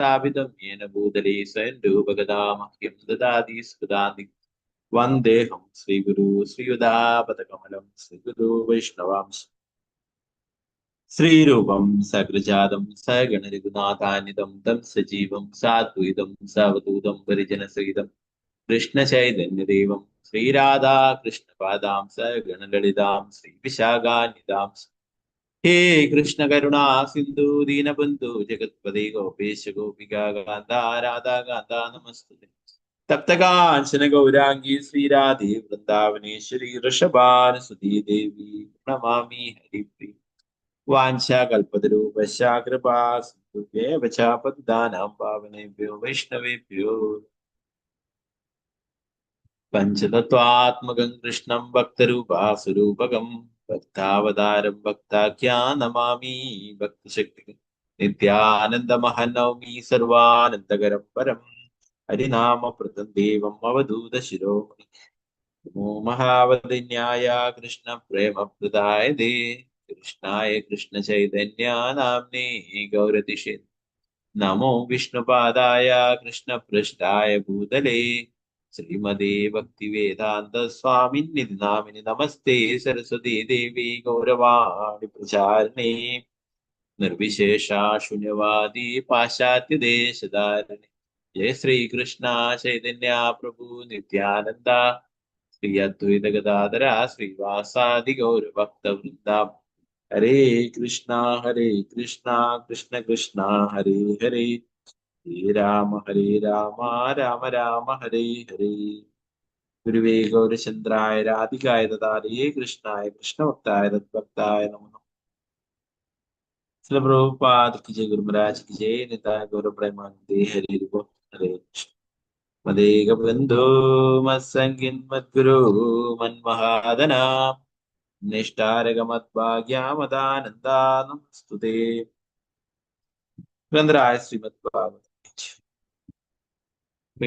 स्थापितं येन भूतले स्वयं रूपगदामह्यं ददाति स्फुदाति वन्देऽहं श्रीगुरु श्रीयुधापदकमलं श्रीगुरु वैष्णवांश श्रीरूपं सग्रजातं सगणरघुनाथान्वितं तं सजीवं साद्वैतं सावधूतं परिजनसहितं कृष्णचैतन्यदेवं श्रीराधा कृष्णपादां सगणललितां श्रीविशाखान्वितां हे कृष्ण करुणा सिंधु दीनबंधु जगत्पते गोपेश गोपिका कांता राधा कांता नमस्ते तप्तकांचन गौरांगी श्रीराधे वृंदावनेश्वरी वृषभानुसुती देवी प्रणमामि हरिप्रिय वाञ्छाकल्पतरुपश्चा कृपा सिन्धुभ्येव च पतितानां पावनेभ्यो वैष्णवेभ्यो पञ्चतत्त्वात्मकं कृष्णं भक्तरूपासुरूपकं भक्तावतारं भक्ताख्यानमामि भक्तशक्तिं नित्यानन्दमहं सर्वानन्दकरं परं हरिनामप्रतं देवम् अवधूतशिरोमणि नमो महावदन्याय कृष्णप्रेमप्रदाय दे कृष्णाय कृष्णचैतन्या नाम्ने गौरतिषे नमो विष्णुपादाय कृष्णपृष्ठाय भूतले श्रीमदे भक्तिवेदान्त स्वामिन्निधि नामिनि नमस्ते सरस्वती देवी गौरवाणि प्रचारिणे निर्विशेषा शून्यवादी पाश्चात्य देशधारिणे जय श्री कृष्णा चैतन्य प्रभु नित्यानंदा श्री अद्वैत गदाधरा श्रीवासादि गौर भक्त वृंदा हरे कृष्णा कृष्ण कृष्णा हरे हरे हरे राम राम राम हरे हरे गुरुवे गौरचंद्राय राधिकाय ददारे कृष्णाय कृष्ण भक्ताय तद्भक्ताय नमः श्रील प्रभुपाद की जय गुरु महाराज की जय निताय गौर प्रेमानंदे हरे बोल हरे कृष्ण मदेक बंधु मत्संगिन मद्गुरु मन्महादना निष्ठारगमद्भाग्यामदानन्दानमस्तुते ഗ്രന്ഥരായ ശ്രീമദ് ഭാഗവതം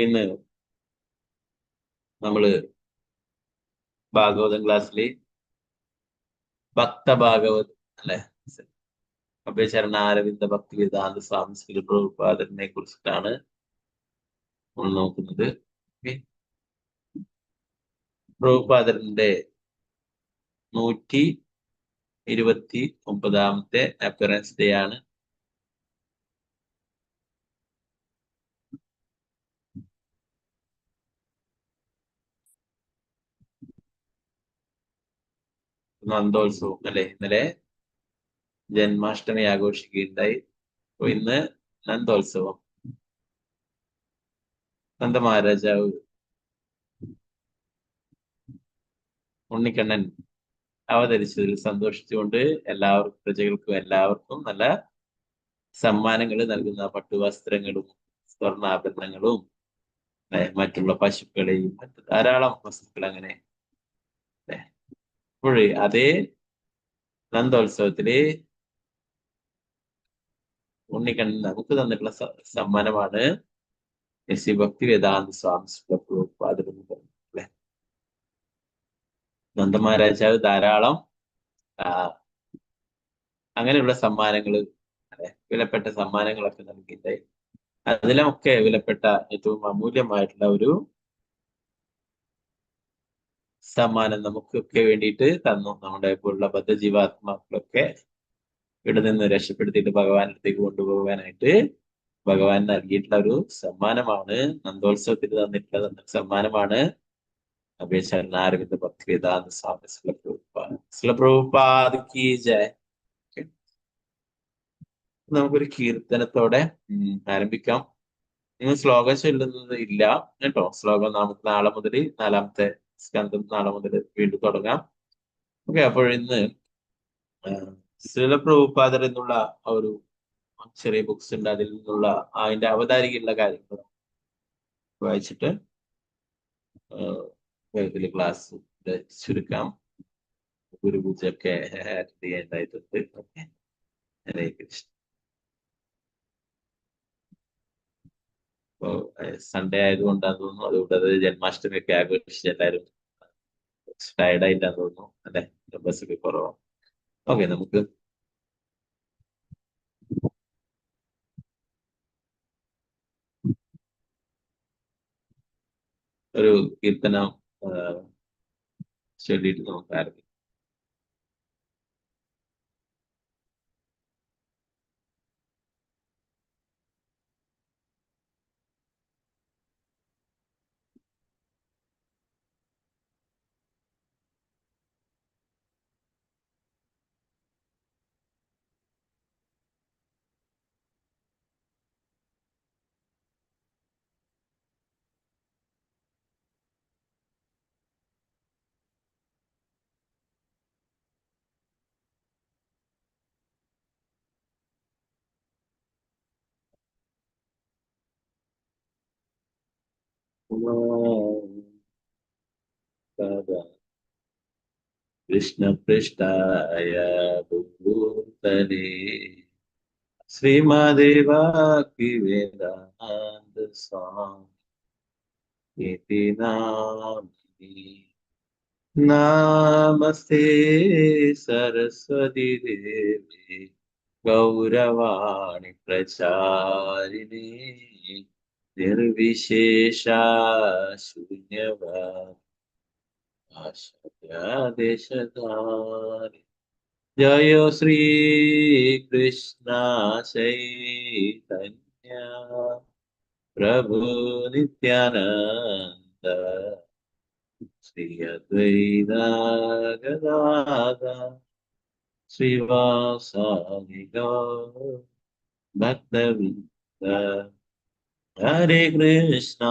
ഇന്ന് നമ്മള് ഭാഗവതം ക്ലാസ്സില് ഭക്തഭാഗവത് അല്ലെ അഭയചരണാരവിന്ദ ഭക്തി വേദാന്ത സ്വാമി ശ്രീ പ്രഭുപാദനെ കുറിച്ചിട്ടാണ് നമ്മൾ നോക്കുന്നത്. പ്രഭുപാദന്റെ 129 അപ്പിയറൻസ് ഡേ ആണ്. നന്ദോത്സവം അല്ലെ, ഇന്നലെ ജന്മാഷ്ടമി ആഘോഷിക്കുകയുണ്ടായി. അപ്പൊ ഇന്ന് നന്ദോത്സവം. നന്ദ മഹാരാജാവ് ഉണ്ണിക്കണ്ണൻ അവതരിച്ചതിൽ സന്തോഷിച്ചുകൊണ്ട് പ്രജകൾക്കും എല്ലാവർക്കും നല്ല സമ്മാനങ്ങൾ നൽകുന്ന പട്ടുവസ്ത്രങ്ങളും സ്വർണ്ണാഭരണങ്ങളും മറ്റുള്ള പശുക്കളെയും മറ്റു ധാരാളം വസ്തുക്കൾ അങ്ങനെ അപ്പോഴേ അതേ നന്ദോത്സവത്തില് ഉണ്ണിക്കണ്ണൻ നമുക്ക് തന്നിട്ടുള്ള സമ്മാനമാണ് ശ്രീ ഭക്തി വേദാന്ത സ്വാമി അല്ലെ. നന്ദമഹാരാജാവ് ധാരാളം അങ്ങനെയുള്ള സമ്മാനങ്ങൾ വിലപ്പെട്ട സമ്മാനങ്ങളൊക്കെ നൽകിയിട്ടായി. അതിലൊക്കെ വിലപ്പെട്ട ഏറ്റവും അമൂല്യമായിട്ടുള്ള ഒരു സമ്മാനം നമുക്കൊക്കെ വേണ്ടിയിട്ട് തന്നു. നമ്മുടെ ഇപ്പോഴുള്ള ബദ്ധജീവാത്മാക്കളൊക്കെ ഇവിടെ നിന്ന് രക്ഷപ്പെടുത്തിയിട്ട് ഭഗവാന്റെ അടുത്തേക്ക് കൊണ്ടുപോകാനായിട്ട് ഭഗവാൻ നൽകിയിട്ടുള്ള ഒരു സമ്മാനമാണ്, നന്ദോത്സവത്തിൽ തന്നിട്ടുള്ള സമ്മാനമാണ് അഭയചരണാരവിന്ദ ഭക്തി വേദാന്ത സ്വാമി ശ്രീല പ്രഭുപാദ് കി ജയ്. നമുക്കൊരു കീർത്തനത്തോടെ ആരംഭിക്കാം. നിങ്ങൾ ശ്ലോകം ചൊല്ലുന്നത് ഇല്ല കേട്ടോ. ശ്ലോകം നമുക്ക് നാളെ മുതൽ 4-ാമത്തെ സ്കന്ധം നാളെ മുതൽ വീണ്ടും തുടങ്ങാം. ഓക്കെ, അപ്പോൾ ഇന്ന് ശ്രീല പ്രഭുപാദർ എന്നുള്ള ഒരു ചെറിയ ബുക്സ് ഉണ്ട്. അതിൽ നിന്നുള്ള അതിന്റെ അവതാരികയുള്ള കാര്യങ്ങൾ വായിച്ചിട്ട് വേഗത്തിൽ ക്ലാസ് ചുരുക്കാം. ഗുരുപൂജയൊക്കെ അറ്റൻഡ് ചെയ്യേണ്ടതായിട്ടുണ്ട്. ഓക്കെ, ഹരേ കൃഷ്ണ. സൺഡേ ആയതുകൊണ്ടാന്ന് തോന്നുന്നു, അതുകൊണ്ട് അത് ജന്മാഷ്ടമി ഒക്കെ ആഘോഷിച്ച് എല്ലാവരും ടയർഡായിട്ടാന്ന് തോന്നുന്നു അല്ലെ, ബസ്സൊക്കെ കുറവാണ്. ഓക്കെ, നമുക്ക് ഒരു കീർത്തനം ചൊല്ലിയിട്ട് നമുക്ക് ആരംഭിക്കാം. കൃഷ്ണപൃഷ്ഠായ ഭൂതലേ ശ്രീമദേവാക്കി വേദാന്ത സ്വാമി നാമിനി. നമസ്തേ സരസ്വതി ദേവി ഗൗരവാണി പ്രചാരിണി നിർവിശേഷ ശൂന്യവാദേശധാരി. ജയ ശ്രീ കൃഷ്ണ ചൈതന്യ പ്രഭു നിത്യാനന്ദ ശ്രീ അദ്വൈത ഗദാധര ശ്രീവാസാദി ഭക്തവൃന്ദ. ഹരേ കൃഷ്ണ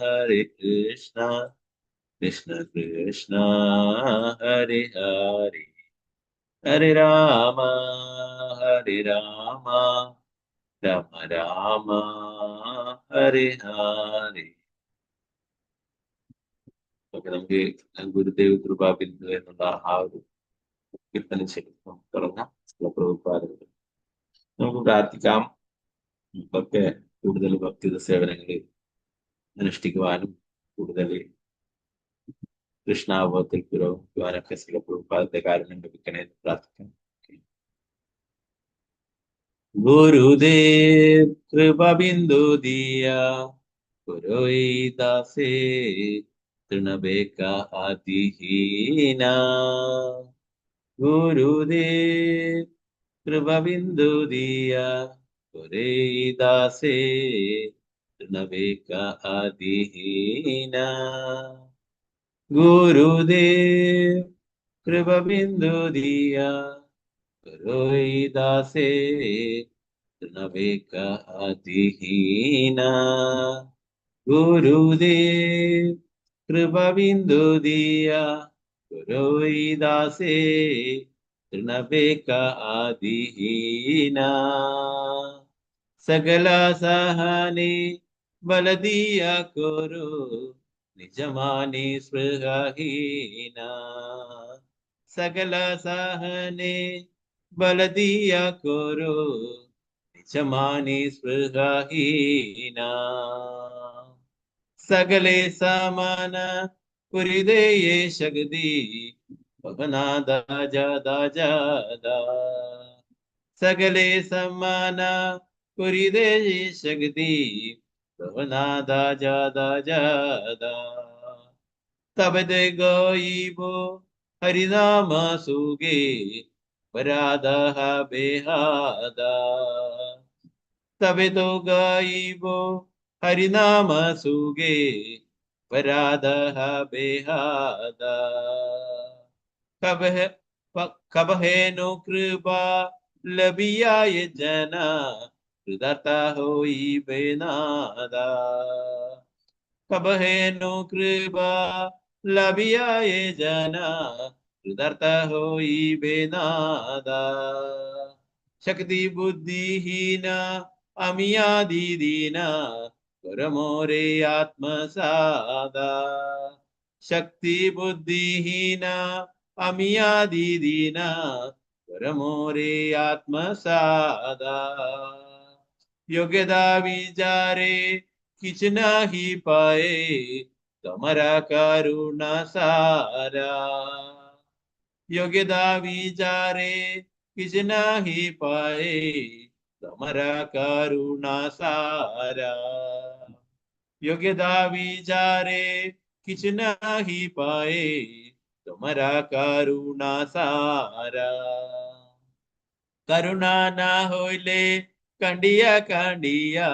ഹരേ കൃഷ്ണ കൃഷ്ണ കൃഷ്ണ ഹരേ ഹരേ ഹരേ രാമ ഹരേ രാമ രാമ രാമ ഹരേ ഹരേ. ഓക്കെ, നമുക്ക് ഗുരുദേവ് കൃപാബിന്ദു എന്നുള്ള ആ ഒരു കീർത്തനം ചെയ്ത് നമുക്ക് തുടങ്ങാം. പ്രഭുപാദങ്ങൾ നമുക്ക് പ്രാർത്ഥിക്കാം. നമുക്കൊക്കെ കൂടുതൽ ഭക്തിത സേവനങ്ങളിൽ അനുഷ്ഠിക്കുവാനും കൂടുതൽ കൃഷ്ണാവബോധത്തിൽ പുരോഗമിക്കുവാനൊക്കെ ചില പ്രഭുപാദത്തെ കാര്യം ലഭിക്കണേ എന്ന് പ്രാർത്ഥിക്കാം. ഗുരുദേവ് കൃപബിന്ദു ദിയ പുരോഹിതാസേ തൃണബേക അതിഹീന. ഗുരുദേവ് കൃപബിന്ദു ദിയ പുരോഹിതാസേ തൃണബേക അതിഹീന. ഗുരുദേവ് കൃപബിന്ദു ദിയ പുരോഹിതാസേ തൃണബേക അതിഹീന. ഗുരുദേവ് കൃപബിന്ദു ദിയ പുരോഹിതാസേ തൃണബേക അതിഹീന. സകല സഹനെ ബലദിയ കുരു നിജമാനി സ്പൃഹഹീന. സകല സഹനെ ബലദിയ കുരു നിജമാനി സ്പൃഹഹീന. സകലേ സമാന പുരിതേയേ ശക്തി ഭവനാദ ജാദ ജാദ. സകലേ സമാന പുരിതേയേ ശക്തി ഭവനാദ ജാദ ജാദ. തബദ ഗോയിബോ ഹരിനാമ സുഗേ പരാദ ബേഹാദ. തബേ തോ ഗായിബോ ഹരിനാമ സുഗേ പരാദ ബേഹാദ. കബഹേനോ കൃപ ലഭിയായ ജന കൃതാർത്ഥ ഹോയി ബേനാദ. കബഹേനോ കൃപ ലഭിയായ ജന കൃതാർത്ഥ ഹോയി ബേനാദ. ശക്തി ബുദ്ധിഹീന അമിയാദീദീന പരമോരേ ആത്മസാദ. ശക്തി ബുദ്ധിഹീന അമിയാദീദീന പരമോരേ ആത്മസാദ. യോഗ്യത വിചാരേ किछ नाही पाए तमरा करुणा सारा. योग्यता विचारे किछ नाही पाए तमरा करुणा सारा. योग्यता विचारे किछ नाही पाए, तुम्हारा करुणा सारा। करुणा ना होले कंडिया कंडिया,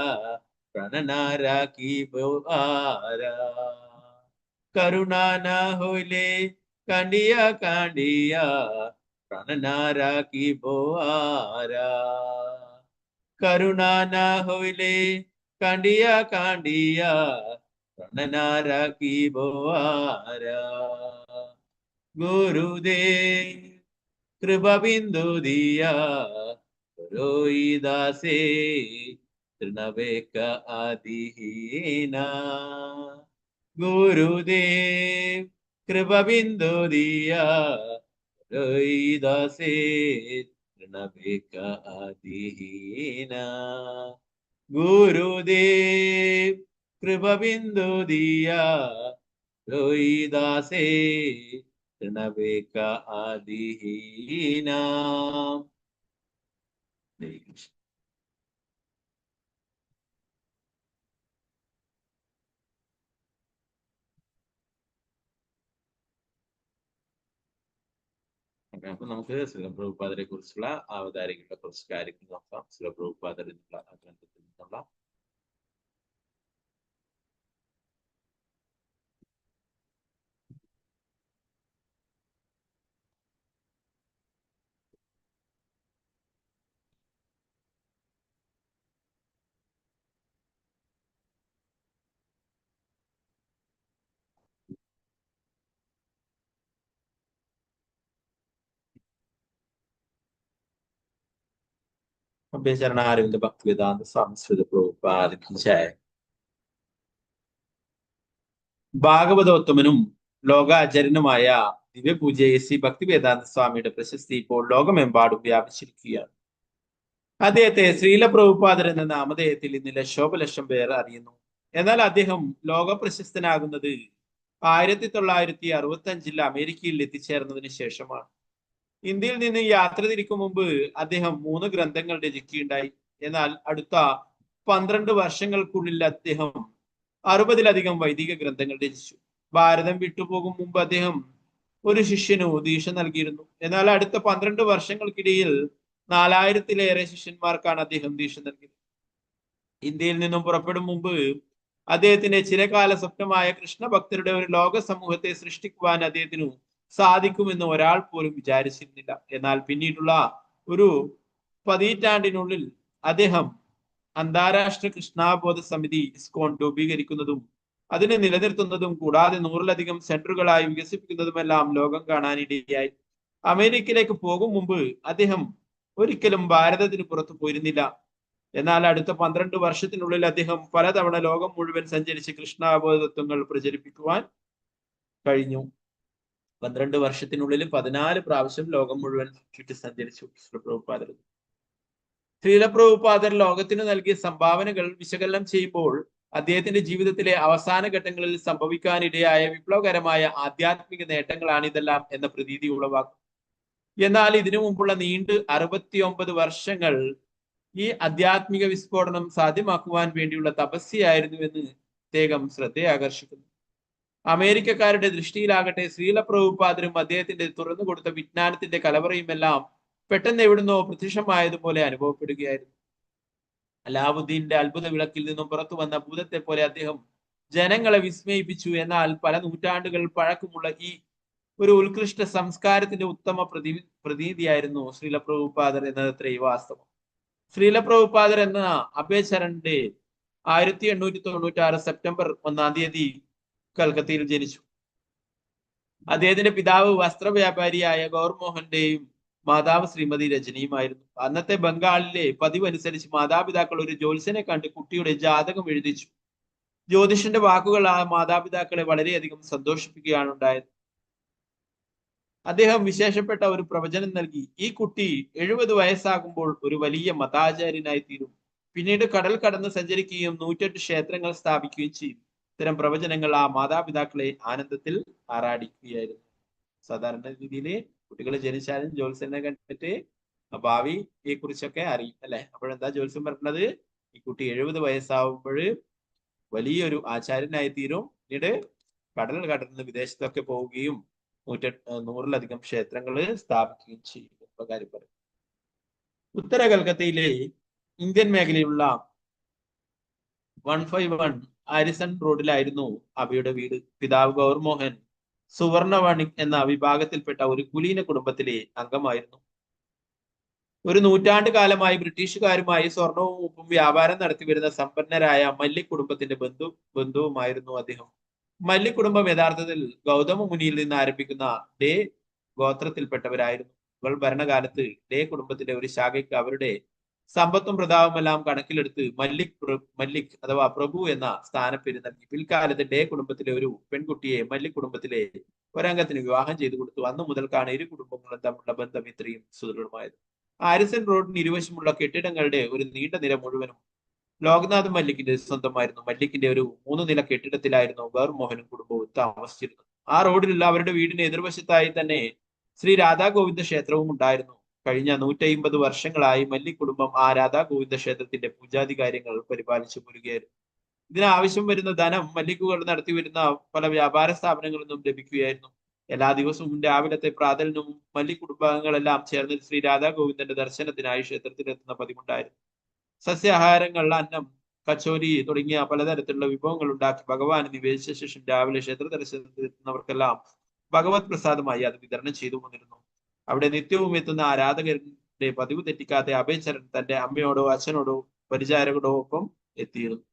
प्राण ना राखी बोआरा। करुणा ना होले कंडिया कंडिया, प्राण ना राखी बोआरा। करुणा ना होले कांडिया कांडिया, प्राण ना राखी बोआरा। गुरुदेव कृपा बिंदु दिया, रोई दासे तृणवेक आदिहीना। गुरुदेव कृपा बिंदु दिया, रोई दासे तृणवेक आदिहीना। गुरुदेव कृपा बिंदु दिया, रोई दासे तृणवेक आदिहीना। അപ്പൊ നമുക്ക് ശ്രീല പ്രഭുപാദരെ കുറിച്ചുള്ള അവതാരികളുടെ കുറച്ച് കാര്യങ്ങൾ നോക്കാം. ശ്രീല പ്രഭുപാദർ എന്നുള്ള ഗ്രന്ഥത്തിൽ നിന്നുള്ള അഭ്യചരണ അരവിന്ദ ഭക്തിവേദാന്ത സ്വാമി ശ്രീല പ്രഭുപാദ की जय। ഭാഗവതോത്തമനും ലോകാചാര്യനുമായ ദിവ്യപൂജ്യ ശ്രീ ഭക്തിവേദാന്ത സ്വാമിയുടെ പ്രശസ്തി ഇപ്പോൾ ലോകമെമ്പാടും വ്യാപിച്ചിരിക്കുകയാണ്. അദ്ദേഹത്തെ ശ്രീല പ്രഭുപാദർ എന്ന നാമധേയത്തിൽ ഇന്ന് ലക്ഷോപലക്ഷം പേർ അറിയുന്നു. എന്നാൽ അദ്ദേഹം ലോക പ്രശസ്തനാകുന്നത് 1965 അമേരിക്കയിൽ എത്തിച്ചേർന്നതിന് ശേഷമാണ്. ഇന്ത്യയിൽ നിന്ന് യാത്ര തിരിക്കും മുമ്പ് അദ്ദേഹം 3 ഗ്രന്ഥങ്ങൾ രചിക്കുകയുണ്ടായി. എന്നാൽ അടുത്ത 12 വർഷങ്ങൾക്കുള്ളിൽ അദ്ദേഹം 60-ലധികം വൈദിക ഗ്രന്ഥങ്ങൾ രചിച്ചു. ഭാരതം വിട്ടുപോകും മുമ്പ് അദ്ദേഹം ഒരു ശിഷ്യനു ദീക്ഷ നൽകിയിരുന്നു. എന്നാൽ അടുത്ത 12 വർഷങ്ങൾക്കിടയിൽ 4000-ലേറെ ശിഷ്യന്മാർക്കാണ് അദ്ദേഹം ദീക്ഷ നൽകിയത്. ഇന്ത്യയിൽ നിന്നും പുറപ്പെടും മുമ്പ് അദ്ദേഹത്തിന്റെ ചിരകാല സ്വപ്നമായ കൃഷ്ണഭക്തരുടെ ഒരു ലോക സമൂഹത്തെ സൃഷ്ടിക്കുവാൻ അദ്ദേഹത്തിനു സാധിക്കുമെന്ന് ഒരാൾ പോലും വിചാരിച്ചിരുന്നില്ല. എന്നാൽ പിന്നീടുള്ള ഒരു പതിറ്റാണ്ടിനുള്ളിൽ അദ്ദേഹം അന്താരാഷ്ട്ര കൃഷ്ണാബോധ സമിതി ഇസ്കോൺ രൂപീകരിക്കുന്നതും അതിനെ നിലനിർത്തുന്നതും കൂടാതെ 100-ലധികം സെന്ററുകളായി വികസിപ്പിക്കുന്നതുമെല്ലാം ലോകം കാണാനിടയായി. അമേരിക്കയിലേക്ക് പോകും മുമ്പ് അദ്ദേഹം ഒരിക്കലും ഭാരതത്തിന് പുറത്തു പോയിരുന്നില്ല. എന്നാൽ അടുത്ത 12 വർഷത്തിനുള്ളിൽ അദ്ദേഹം പലതവണ ലോകം മുഴുവൻ സഞ്ചരിച്ച് കൃഷ്ണാബോധ തത്വങ്ങൾ പ്രചരിപ്പിക്കുവാൻ കഴിഞ്ഞു. 12 വർഷത്തിനുള്ളിൽ 14 പ്രാവശ്യം ലോകം മുഴുവൻ ചുറ്റി സഞ്ചരിച്ചു ശ്രീലപ്രഭുപാദർ. ശ്രീലപ്രഭുപാദർ ലോകത്തിന് നൽകിയ സംഭാവനകൾ വിശകലനം ചെയ്യുമ്പോൾ അദ്ദേഹത്തിന്റെ ജീവിതത്തിലെ അവസാന ഘട്ടങ്ങളിൽ സംഭവിക്കാനിടയായ വിപ്ലവകരമായ ആധ്യാത്മിക നേട്ടങ്ങളാണ് ഇതെല്ലാം എന്ന പ്രതീതി ഉളവാക്കും. എന്നാൽ ഇതിനു മുമ്പുള്ള നീണ്ട് 69 വർഷങ്ങൾ ഈ ആധ്യാത്മിക വിസ്ഫോടനം സാധ്യമാക്കുവാൻ വേണ്ടിയുള്ള തപസ്യയായിരുന്നുവെന്ന് അദ്ദേഹം ശ്രദ്ധയാകർഷിക്കുന്നു. അമേരിക്കക്കാരുടെ ദൃഷ്ടിയിലാകട്ടെ ശ്രീലപ്രഭുപാദരും അദ്ദേഹത്തിന്റെ തുറന്നു കൊടുത്ത വിജ്ഞാനത്തിന്റെ കലവറയുമെല്ലാം പെട്ടെന്ന് എവിടുന്നോ പ്രത്യക്ഷമായതുപോലെ അനുഭവപ്പെടുകയായിരുന്നു. അലാവുദ്ദീന്റെ അത്ഭുത വിളക്കിൽ നിന്നും പുറത്തു വന്ന ഭൂതത്തെ പോലെ അദ്ദേഹം ജനങ്ങളെ വിസ്മയിപ്പിച്ചു. എന്നാൽ പല നൂറ്റാണ്ടുകൾ പഴക്കമുള്ള ഈ ഒരു ഉത്കൃഷ്ട സംസ്കാരത്തിന്റെ ഉത്തമ പ്രതീതിയായിരുന്നു ശ്രീലപ്രഭുപാദർ എന്നതത്രേ വാസ്തവം. ശ്രീലപ്രഭുപാദർ എന്ന അഭയചരന്റെ 1896 സെപ്റ്റംബർ 1-ാം തീയതി കൽക്കത്തയിൽ ജനിച്ചു. അദ്ദേഹത്തിന്റെ പിതാവ് വസ്ത്രവ്യാപാരിയായ ഗൗർമോഹന്റെയും മാതാവ് ശ്രീമതി രജനിയുമായിരുന്നു. അന്നത്തെ ബംഗാളിലെ പതിവനുസരിച്ച് മാതാപിതാക്കൾ ഒരു ജ്യോത്സ്യനെ കണ്ട് കുട്ടിയുടെ ജാതകം എഴുതിച്ചു. ജ്യോതിഷന്റെ വാക്കുകൾ ആ മാതാപിതാക്കളെ വളരെയധികം സന്തോഷിപ്പിക്കുകയാണ് ഉണ്ടായത്. അദ്ദേഹം വിശേഷപ്പെട്ട ഒരു പ്രവചനം നൽകി. ഈ കുട്ടി 70 വയസ്സാകുമ്പോൾ ഒരു വലിയ മതാചാര്യനായി തീരും, പിന്നീട് കടൽ കടന്ന് സഞ്ചരിക്കുകയും 108 ക്ഷേത്രങ്ങൾ സ്ഥാപിക്കുകയും ചെയ്യും. ഇത്തരം പ്രവചനങ്ങൾ ആ മാതാപിതാക്കളെ ആനന്ദത്തിൽ ആറാടിക്കുകയായിരുന്നു. സാധാരണ രീതിയിൽ കുട്ടികൾ ജനിച്ചാലും ജ്യോത്സ്യനെ കണ്ടിട്ട് ഭാവിയെ കുറിച്ചൊക്കെ അറിയും അല്ലെ. അപ്പോഴെന്താ ജ്യോത്സ്യം പറഞ്ഞത്? ഈ കുട്ടി 70 വയസ്സാവുമ്പോൾ വലിയൊരു ആചാര്യനായി തീരും. പിന്നീട് കടൽ കടന്ന് വിദേശത്തൊക്കെ പോവുകയും 100-ലധികം ക്ഷേത്രങ്ങൾ സ്ഥാപിക്കുകയും ചെയ്യും കാര്യം പറയും. ഉത്തര കൽക്കത്തയിലെ ഇന്ത്യൻ മേഖലയിലുള്ള 151 ആരിസൺ റോഡിലായിരുന്നു അബയുടെ വീട്. പിതാവ് ഗൗർമോഹൻ സുവർണവണിക് എന്ന വിഭാഗത്തിൽപ്പെട്ട ഒരു കുലീന കുടുംബത്തിലെ അംഗമായിരുന്നു. ഒരു നൂറ്റാണ്ട് കാലമായി ബ്രിട്ടീഷുകാരുമായി സ്വർണവും ഉപ്പും വ്യാപാരം നടത്തിവരുന്ന സമ്പന്നരായ മല്ലിക് കുടുംബത്തിന്റെ ബന്ധുവുമായിരുന്നു അദ്ദേഹം. മല്ലിക് കുടുംബം യഥാർത്ഥത്തിൽ ഗൗതമ മുനിയിൽ നിന്ന് ആരംഭിക്കുന്ന ഡേ ഗോത്രത്തിൽപ്പെട്ടവരായിരുന്നു. മുഗൾ ഭരണകാലത്ത് ഡേ കുടുംബത്തിന്റെ ഒരു ശാഖയ്ക്ക് അവരുടെ സമ്പത്തും പ്രതാപമെല്ലാം കണക്കിലെടുത്ത് മല്ലിക് അഥവാ പ്രഭു എന്ന സ്ഥാനപ്പേര് നൽകി. പിൽക്കാലത്ത് ഡേ കുടുംബത്തിലെ ഒരു പെൺകുട്ടിയെ മല്ലിക് കുടുംബത്തിലെ ഒരംഗത്തിന് വിവാഹം ചെയ്തു കൊടുത്തു. അന്നു മുതൽക്കാണ് ഇരു കുടുംബങ്ങളും തമ്മിലുള്ള ബന്ധം ഇത്രയും സുദൃഢമായത്. ആരിസൺ റോഡിന് ഇരുവശമുള്ള കെട്ടിടങ്ങളുടെ ഒരു നീണ്ട നിര മുഴുവനും ലോക്നാഥ് മല്ലിക്കിന്റെ സ്വന്തമായിരുന്നു. മല്ലിക്കിന്റെ ഒരു 3 നില കെട്ടിടത്തിലായിരുന്നു ഗൗർമോഹനും കുടുംബവും താമസിച്ചിരുന്നത്. ആ റോഡിലുള്ള അവരുടെ വീടിന് എതിർവശത്തായി തന്നെ ശ്രീ രാധാഗോവിന്ദ ക്ഷേത്രവും ഉണ്ടായിരുന്നു. കഴിഞ്ഞ 150 വർഷങ്ങളായി മല്ലിക് കുടുംബം ആ രാധാഗോവിന്ദ ക്ഷേത്രത്തിന്റെ പൂജാതി കാര്യങ്ങൾ പരിപാലിച്ചു പോരുകയായിരുന്നു. ഇതിനാവശ്യം വരുന്ന ധനം മല്ലിക്കുകൾ നടത്തിവരുന്ന പല വ്യാപാര സ്ഥാപനങ്ങളിൽ നിന്നും ലഭിക്കുകയായിരുന്നു. എല്ലാ ദിവസവും രാവിലത്തെ പ്രാതലിനും മല്ലിക് കുടുംബാംഗങ്ങളെല്ലാം ചേർന്ന് ശ്രീ രാധാഗോവിന്ദന്റെ ദർശനത്തിനായി ക്ഷേത്രത്തിലെത്തുന്ന പതിവുണ്ടായിരുന്നു. സസ്യാഹാരങ്ങൾ, അന്നം, കച്ചോരി തുടങ്ങിയ പലതരത്തിലുള്ള വിഭവങ്ങൾ ഉണ്ടാക്കി ഭഗവാന് നിവേദിച്ച ശേഷം രാവിലെ ക്ഷേത്ര ദർശനത്തിൽ എത്തുന്നവർക്കെല്ലാം ഭഗവത് പ്രസാദമായി അത് വിതരണം ചെയ്തു വന്നിരുന്നു. അവിടെ നിത്യവും എത്തുന്ന ആരാധകരുടെ പതിവ് തെറ്റിക്കാതെ അഭയചരൺ തന്റെ അമ്മയോടോ അച്ഛനോടോ പരിചാരകരോടോ ഒപ്പം എത്തിയിരുന്നു.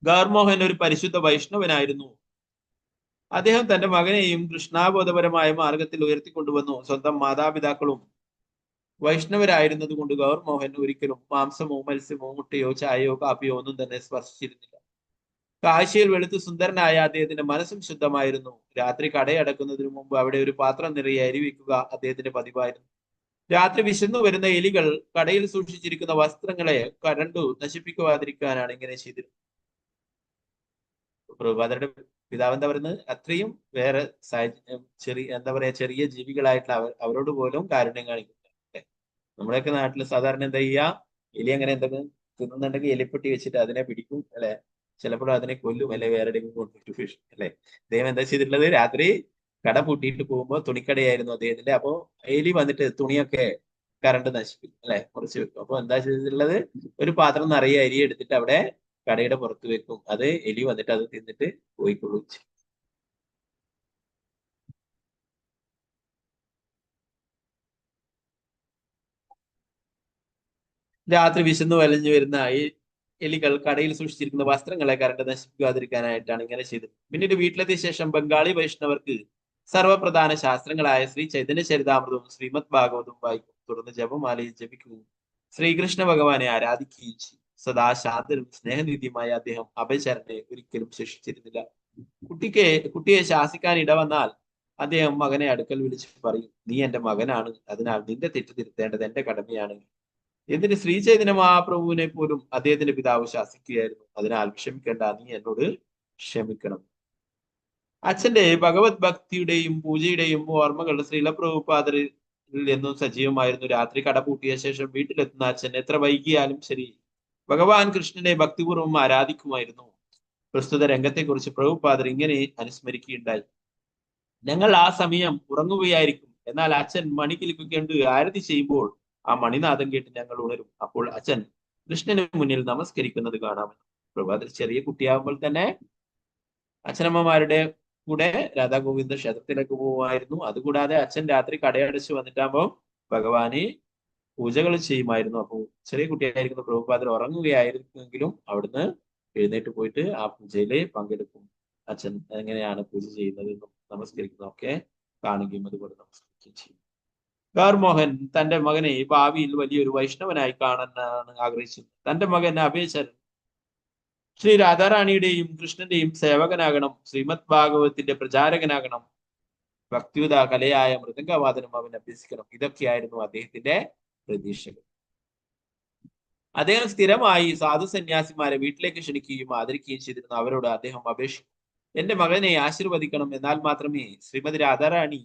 ഗൗർമോഹൻ ഒരു പരിശുദ്ധ വൈഷ്ണവനായിരുന്നു. അദ്ദേഹം തന്റെ മകനെയും കൃഷ്ണാബോധപരമായ മാർഗത്തിൽ ഉയർത്തിക്കൊണ്ടുവന്നു. സ്വന്തം മാതാപിതാക്കളും വൈഷ്ണവരായിരുന്നത് കൊണ്ട് ഗൗർമോഹൻ ഒരിക്കലും മാംസമോ മത്സ്യമോ മുട്ടയോ ചായയോ കാപ്പിയോ ഒന്നും തന്നെ സ്പർശിച്ചിരുന്നില്ല. കാഴ്ചയിൽ വെളുത്ത് സുന്ദരനായ അദ്ദേഹത്തിന്റെ മനസ്സും ശുദ്ധമായിരുന്നു. രാത്രി കടയടക്കുന്നതിനു മുമ്പ് അവിടെ ഒരു പാത്രം നിറയെ അരി വെക്കുക അദ്ദേഹത്തിന്റെ പതിവായിരുന്നു. രാത്രി വിശന്നു വരുന്ന എലികൾ കടയിൽ സൂക്ഷിച്ചിരിക്കുന്ന വസ്ത്രങ്ങളെ കരണ്ടു നശിപ്പിക്കുവാതിരിക്കാനാണ് ഇങ്ങനെ ചെയ്തിരുന്നത്. പ്രഭുപാദരുടെ പിതാവ് എന്താ പറയുന്നത്, അത്രയും വേറെ ചെറിയ ജീവികളായിട്ടുള്ള അവരോട് പോലും കാരുണ്യം കാണിക്കുന്നു. നമ്മുടെയൊക്കെ നാട്ടിൽ സാധാരണ എന്താ ചെയ്യുക, എലി അങ്ങനെ എന്തെങ്കിലും തിന്നുന്നുണ്ടെങ്കിൽ എലിപ്പെട്ടി വെച്ചിട്ട് അതിനെ പിടിക്കും അല്ലെ, ചിലപ്പോൾ അതിനെ കൊല്ലും അല്ലെ, വേറെ എവിടെയെങ്കിലും കൊണ്ടിട്ട് ഫിഷ് അല്ലെ. അദ്ദേഹം എന്താ ചെയ്തിട്ടുള്ളത്, രാത്രി കട പൂട്ടിയിട്ട് പോകുമ്പോൾ തുണിക്കടയായിരുന്നു അദ്ദേഹത്തിന്റെ. അപ്പോ എലി വന്നിട്ട് തുണിയൊക്കെ കറണ്ട് നശിപ്പിക്കും അല്ലെ, മുറിച്ച് വെക്കും. അപ്പൊ എന്താ ചെയ്തിട്ടുള്ളത്, ഒരു പാത്രം നിറയെ അരി എടുത്തിട്ട് അവിടെ കടയുടെ പുറത്ത് വെക്കും. അത് എലി വന്നിട്ട് അത് തിന്നിട്ട് പോയിക്കൊള്ളു. രാത്രി വിശന്നു വലഞ്ഞു വരുന്ന ഈ എലികൾ കടയിൽ സൂക്ഷിച്ചിരിക്കുന്ന വസ്ത്രങ്ങളെ കരണ്ട് നശിപ്പിക്കാതിരിക്കാനായിട്ടാണ് ഇങ്ങനെ ചെയ്തത്. പിന്നീട് വീട്ടിലെത്തിയ ശേഷം ബംഗാളി വൈഷ്ണവർക്ക് സർവപ്രധാന ശാസ്ത്രങ്ങളായ ശ്രീ ചൈതന്യ ചരിതാമൃതവും ശ്രീമദ് ഭാഗവതവും വായിക്കും. തുടർന്ന് ജപമാലയിൽ ജപിക്കുകയും ശ്രീകൃഷ്ണ ഭഗവാനെ ആരാധിക്കുകയും ചെയ്യും. സദാ ശാന്തനും സ്നേഹനിധിയുമായ അദ്ദേഹം അഭയചരനെ ഒരിക്കലും ശിക്ഷിച്ചിരുന്നില്ല. കുട്ടിയെ ശാസിക്കാൻ ഇടവന്നാൽ അദ്ദേഹം മകനെ അടുക്കൽ വിളിച്ച് പറയും, നീ എന്റെ മകനാണ്, അതിനാൽ നിന്റെ തെറ്റ് തിരുത്തേണ്ടത് എന്റെ കടമയാണ്. എന്നിട്ട് ശ്രീചൈതന്യ മഹാപ്രഭുവിനെ പോലും അദ്ദേഹത്തിന്റെ പിതാവ് ശാസിക്കുകയായിരുന്നു. അതിനാൽ ക്ഷമിക്കേണ്ട, നീ എന്നോട് ക്ഷമിക്കണം. അച്ഛന്റെ ഭഗവത് ഭക്തിയുടെയും പൂജയുടെയും ഓർമ്മകൾ ശ്രീലപ്രഭുപാദരിൽ എന്നും സജീവമായിരുന്നു. രാത്രി കട പൂട്ടിയ ശേഷം വീട്ടിലെത്തുന്ന അച്ഛൻ എത്ര വൈകിയാലും ശരി ഭഗവാൻ കൃഷ്ണനെ ഭക്തിപൂർവ്വം ആരാധിക്കുമായിരുന്നു. പ്രസ്തുത രംഗത്തെക്കുറിച്ച് പ്രഭുപാദർ ഇങ്ങനെ അനുസ്മരിക്കുകയുണ്ടായി. ഞങ്ങൾ ആ സമയം ഉറങ്ങുകയായിരിക്കും, എന്നാൽ അച്ഛൻ മണിക്കിലുകൊണ്ട് ആരതി ചെയ്യുമ്പോൾ ആ മണിനാഥം കേട്ട് ഞങ്ങൾ ഉണരും. അപ്പോൾ അച്ഛൻ കൃഷ്ണന് മുന്നിൽ നമസ്കരിക്കുന്നത് കാണാമെന്ന്. പ്രഭാതത്തിൽ ചെറിയ കുട്ടിയാകുമ്പോൾ തന്നെ അച്ഛനമ്മമാരുടെ കൂടെ രാധാഗോവിന്ദ ക്ഷേത്രത്തിലേക്ക് പോകുമായിരുന്നു. അതുകൂടാതെ അച്ഛൻ രാത്രി കടയടച്ച് വന്നിട്ടാകുമ്പോൾ ഭഗവാനെ പൂജകൾ ചെയ്യുമായിരുന്നു. അപ്പോൾ ചെറിയ കുട്ടിയായിരിക്കുന്ന പ്രഭുപാദർ ഉറങ്ങുകയായിരുന്നെങ്കിലും അവിടുന്ന് എഴുന്നേറ്റ് പോയിട്ട് ആ പൂജയില് പങ്കെടുക്കും. അച്ഛൻ എങ്ങനെയാണ് പൂജ ചെയ്യുന്നതെന്നും നമസ്കരിക്കുന്നതൊക്കെ കാണുകയും അതുപോലെ നമസ്കരിക്കുകയും ചെയ്യും. ഗൗർമോഹൻ തന്റെ മകനെ ഭാവിയിൽ വലിയൊരു വൈഷ്ണവനായി കാണാനാണ് ആഗ്രഹിച്ചത്. തന്റെ മകൻ അഭയചരൺ ശ്രീ രാധാറാണിയുടെയും കൃഷ്ണന്റെയും സേവകനാകണം, ശ്രീമദ് ഭാഗവതത്തിന്റെ പ്രചാരകനാകണം, ഭക്തിയുത കലയായ മൃദംഗവാദനം അവൻ അഭ്യസിക്കണം. ഇതൊക്കെയായിരുന്നു അദ്ദേഹത്തിന്റെ പ്രതീക്ഷകൾ. അദ്ദേഹം സ്ഥിരമായി സാധു സന്യാസിമാരെ വീട്ടിലേക്ക് ക്ഷണിക്കുകയും ആദരിക്കുകയും ചെയ്തിരുന്നു. അവരോട് അദ്ദേഹം അപേക്ഷിച്ചു, എന്റെ മകനെ ആശീർവദിക്കണം, എന്നാൽ മാത്രമേ ശ്രീമതി രാധാറാണി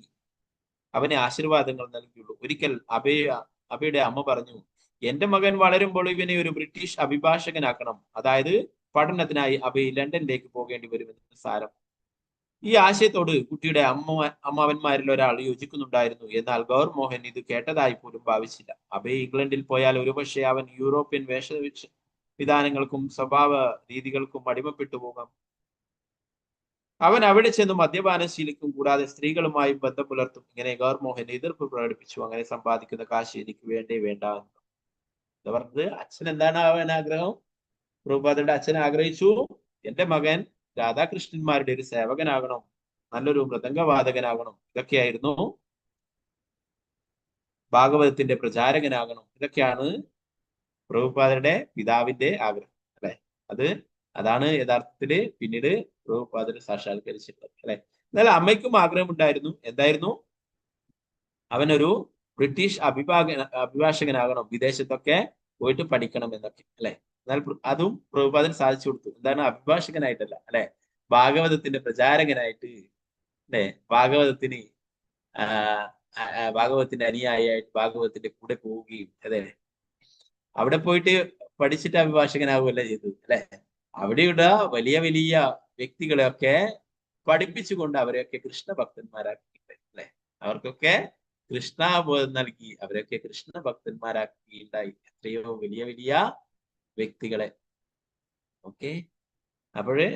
അവനെ ആശീർവാദങ്ങൾ നൽകിയുള്ളൂ. ഒരിക്കൽ അബയുടെ അമ്മ പറഞ്ഞു, എന്റെ മകൻ വളരുമ്പോൾ ഇവനെ ഒരു ബ്രിട്ടീഷ് അഭിഭാഷകനാക്കണം, അതായത് പഠനത്തിനായി അഭയ് ലണ്ടനിലേക്ക് പോകേണ്ടി വരുമെന്ന് സാരം. ഈ ആശയത്തോട് കുട്ടിയുടെ അമ്മാവന്മാരിൽ ഒരാൾ യോജിക്കുന്നുണ്ടായിരുന്നു. എന്നാൽ ഗൗർ മോഹൻ ഇത് കേട്ടതായി പോലും ഭാവിച്ചില്ല. അഭയ് ഇംഗ്ലണ്ടിൽ പോയാൽ ഒരുപക്ഷെ അവൻ യൂറോപ്യൻ വിധാനങ്ങൾക്കും സ്വഭാവ രീതികൾക്കും അടിമപ്പെട്ടു പോകാം. അവൻ അവിടെ ചെന്ന് മദ്യപാനം ശീലിക്കും, കൂടാതെ സ്ത്രീകളുമായും ബന്ധം പുലർത്തും. ഇങ്ങനെ ഗൗർ മോഹൻ എതിർപ്പ് പ്രകടിപ്പിച്ചു. അങ്ങനെ സമ്പാദിക്കുന്ന കാശ് എനിക്ക് വേണ്ടേ വേണ്ട എന്ന് പറഞ്ഞത്. അച്ഛൻ എന്താണ് അവൻ ആഗ്രഹം? പ്രഭുപാദയുടെ അച്ഛൻ ആഗ്രഹിച്ചു, എന്റെ മകൻ രാധാകൃഷ്ണന്മാരുടെ ഒരു സേവകനാകണം, നല്ലൊരു മൃദംഗവാദകനാകണം, ഇതൊക്കെയായിരുന്നു. ഭാഗവതത്തിന്റെ പ്രചാരകനാകണം, ഇതൊക്കെയാണ് പ്രഭുപാദരുടെ പിതാവിന്റെ ആഗ്രഹം, അല്ലെ? അതാണ് യഥാർത്ഥത്തില് പിന്നീട് പ്രഭുപാദർ സാക്ഷാത്കരിച്ചിട്ടുള്ളത്, അല്ലെ? എന്നാൽ അമ്മയ്ക്കും ആഗ്രഹം ഉണ്ടായിരുന്നു. എന്തായിരുന്നു? അവനൊരു ബ്രിട്ടീഷ് അഭിഭാഷകനാകണം, വിദേശത്തൊക്കെ പോയിട്ട് പഠിക്കണം എന്നൊക്കെ, അല്ലെ? എന്നാൽ അതും പ്രഭുപാദൻ സാധിച്ചു കൊടുത്തു. എന്താണ്? അഭിഭാഷകനായിട്ടല്ല, അല്ലെ? ഭാഗവതത്തിന്റെ പ്രചാരകനായിട്ട്, അല്ലെ? ഭാഗവതത്തിന്റെ അനുയായിയായിട്ട് ഭാഗവതത്തിന്റെ കൂടെ പോവുകയും, അതെ, അവിടെ പോയിട്ട് പഠിച്ചിട്ട് അഭിഭാഷകനാവുകയല്ല ചെയ്തത്, അല്ലെ? അവിടെയുള്ള വലിയ വലിയ വ്യക്തികളെയൊക്കെ പഠിപ്പിച്ചുകൊണ്ട് അവരെയൊക്കെ കൃഷ്ണഭക്തന്മാരാക്കിയിട്ട്, അല്ലെ? അവർക്കൊക്കെ കൃഷ്ണബോധം നൽകി അവരൊക്കെ കൃഷ്ണഭക്തന്മാരാക്കിയിട്ടുണ്ടായി എത്രയോ വലിയ വലിയ വ്യക്തികളെ. ഓക്കെ, അപ്പോഴ്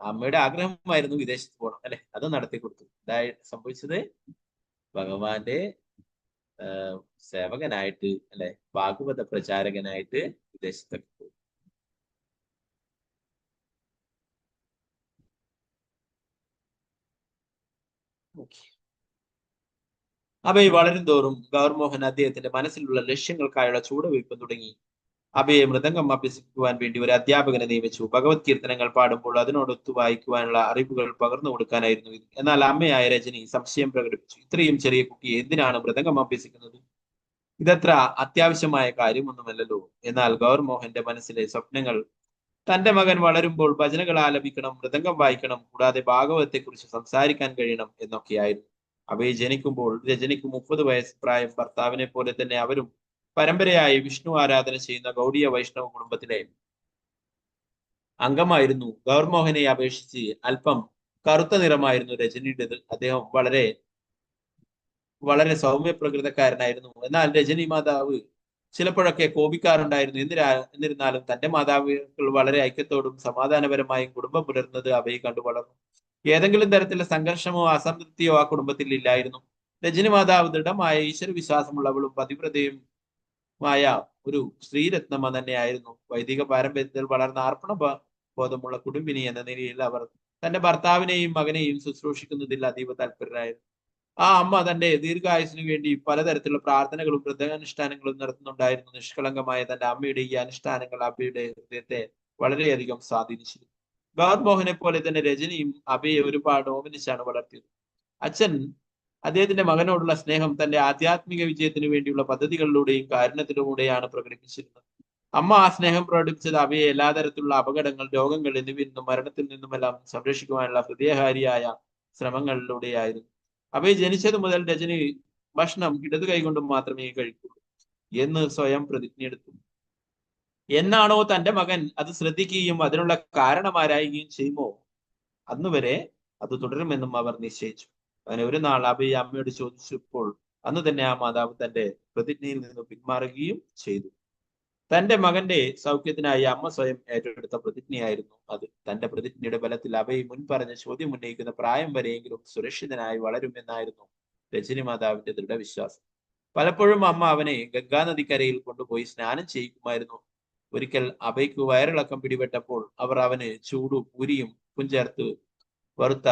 അമ്മയുടെ ആഗ്രഹമായിരുന്നു വിദേശത്ത് പോകണം, അല്ലെ? അത് നടത്തി കൊടുത്തു. ഇതായി സംഭവിച്ചത്, ഭഗവാന്റെ സേവകനായിട്ട്, അല്ലെ, ഭാഗവത പ്രചാരകനായിട്ട് വിദേശത്തൊക്കെ പോയി. അഭയ് വളരും തോറും ഗൗർ മോഹൻ അദ്ദേഹത്തിന്റെ മനസ്സിലുള്ള ലക്ഷ്യങ്ങൾക്കായുള്ള ചൂടുവയ്പ് തുടങ്ങി. അഭയെ മൃദംഗം അഭ്യസിക്കുവാൻ വേണ്ടി ഒരു അധ്യാപകനെ നിയമിച്ചു. ഭഗവത് കീർത്തനങ്ങൾ പാടുമ്പോൾ അതിനോടൊത്തു വായിക്കുവാനുള്ള അറിവുകൾ പകർന്നു കൊടുക്കാനായിരുന്നു ഇത്. എന്നാൽ അമ്മയായ രജനി സംശയം പ്രകടിപ്പിച്ചു. ഇത്രയും ചെറിയ കുട്ടിയെ എന്തിനാണ് മൃദംഗം അഭ്യസിക്കുന്നത്? ഇതത്ര അത്യാവശ്യമായ കാര്യമൊന്നുമല്ലല്ലോ. എന്നാൽ ഗൗർ മോഹന്റെ മനസ്സിലെ സ്വപ്നങ്ങൾ തന്റെ മകൻ വളരുമ്പോൾ ഭജനകൾ ആലപിക്കണം, മൃദംഗം വായിക്കണം, കൂടാതെ ഭാഗവതത്തെ കുറിച്ച് സംസാരിക്കാൻ കഴിയണം എന്നൊക്കെയായിരുന്നു. അഭയ് ജനിക്കുമ്പോൾ രജനിക്ക് 30 വയസ്സ് പ്രായം. ഭർത്താവിനെ പോലെ തന്നെ അവരും പരമ്പരയായി വിഷ്ണു ആരാധന ചെയ്യുന്ന ഗൗഡിയ വൈഷ്ണവ കുടുംബത്തിലെ അംഗമായിരുന്നു. ഗൗർ മോഹനെ അപേക്ഷിച്ച് അല്പം കറുത്ത നിറമായിരുന്നു രജനിയുടേത്. അദ്ദേഹം വളരെ വളരെ സൗമ്യ പ്രകൃതക്കാരനായിരുന്നു. എന്നാൽ രജനി മാതാവ് ചിലപ്പോഴൊക്കെ കോപിക്കാറുണ്ടായിരുന്നു. എന്നിരുന്നാലും തന്റെ മാതാപിതാക്കൾ വളരെ ഐക്യത്തോടും സമാധാനപരമായും കുടുംബം പുലർന്നത് അഭയ് കണ്ടു വളർന്നു. ഏതെങ്കിലും തരത്തിലുള്ള സംഘർഷമോ അസംതൃപ്തിയോ ആ കുടുംബത്തിൽ ഇല്ലായിരുന്നു. രജനി മാതാവ് ദൃഢമായ ഈശ്വര വിശ്വാസമുള്ളവളും പതിവ്രതയുമായ ഒരു സ്ത്രീരത്നമ തന്നെയായിരുന്നു. വൈദിക പാരമ്പര്യത്തിൽ വളർന്ന അർപ്പണ ബോധമുള്ള കുടുംബിനി എന്ന നിലയിൽ അവർ തന്റെ ഭർത്താവിനെയും മകനെയും ശുശ്രൂഷിക്കുന്നതിൽ അതീവ താല്പര്യരായിരുന്നു. ആ അമ്മ തന്റെ ദീർഘായുസിനു വേണ്ടി പലതരത്തിലുള്ള പ്രാർത്ഥനകളും വ്രതാനുഷ്ഠാനങ്ങളും നടത്തുന്നുണ്ടായിരുന്നു. നിഷ്കളങ്കമായ തന്റെ അമ്മയുടെ ഈ അനുഷ്ഠാനങ്ങൾ അഭയുടെ ഹൃദയത്തെ വളരെയധികം സ്വാധീനിച്ചിരുന്നു. ഗൗർ മോഹനെ പോലെ തന്നെ രജനിയും അഭയെ ഒരുപാട് ഓമനിച്ചാണ് വളർത്തിയത്. അച്ഛൻ അദ്ദേഹത്തിന്റെ മകനോടുള്ള സ്നേഹം തന്റെ ആധ്യാത്മിക വിജയത്തിന് വേണ്ടിയുള്ള പദ്ധതികളിലൂടെയും കാരുണ്യത്തിലൂടെയാണ് പ്രകടിപ്പിച്ചിരുന്നത്. അമ്മ ആ സ്നേഹം പ്രകടിപ്പിച്ചത് അഭയെ എല്ലാ തരത്തിലുള്ള അപകടങ്ങൾ, രോഗങ്ങൾ എന്നിവയിൽ നിന്നും മരണത്തിൽ നിന്നുമെല്ലാം സംരക്ഷിക്കുവാനുള്ള ഹൃദയഹാരിയായ ശ്രമങ്ങളിലൂടെയായിരുന്നു. അഭയ് ജനിച്ചത് മുതൽ രജനി ഭക്ഷണം ഇടതു കൈകൊണ്ട് മാത്രമേ കഴിക്കുള്ളൂ എന്ന് സ്വയം പ്രതിജ്ഞയെടുത്തു. എന്നാണോ തന്റെ മകൻ അത് ശ്രദ്ധിക്കുകയും അതിനുള്ള കാരണമാരായുകയും ചെയ്യുമോ അന്നുവരെ അത് തുടരുമെന്നും അവർ നിശ്ചയിച്ചു. അങ്ങനെ ഒരു നാൾ അഭയ് അമ്മയോട് ചോദിച്ചപ്പോൾ അന്ന് തന്നെ ആ മാതാവ് തന്റെ പ്രതിജ്ഞയിൽ നിന്ന് പിന്മാറുകയും ചെയ്തു. തന്റെ മകന്റെ സൗഖ്യത്തിനായി അമ്മ സ്വയം ഏറ്റെടുത്ത പ്രതിജ്ഞയായിരുന്നു അത്. തന്റെ പ്രതിജ്ഞയുടെ ബലത്തിൽ അഭയ് മുൻപറഞ്ഞ ചോദ്യം ഉന്നയിക്കുന്ന പ്രായം വരെയെങ്കിലും സുരക്ഷിതനായി വളരുമെന്നായിരുന്നു രജനി മാതാവിന്റെ ദൃഢവിശ്വാസം. പലപ്പോഴും അമ്മ അവനെ ഗംഗാനദിക്കരയിൽ കൊണ്ടുപോയി സ്നാനം ചെയ്യിക്കുമായിരുന്നു. ഒരിക്കൽ അഭയ്ക്ക് വയറിളക്കം പിടിപെട്ടപ്പോൾ അവർ അവന് ചൂടും പൂരിയും ചേർത്ത് വറുത്ത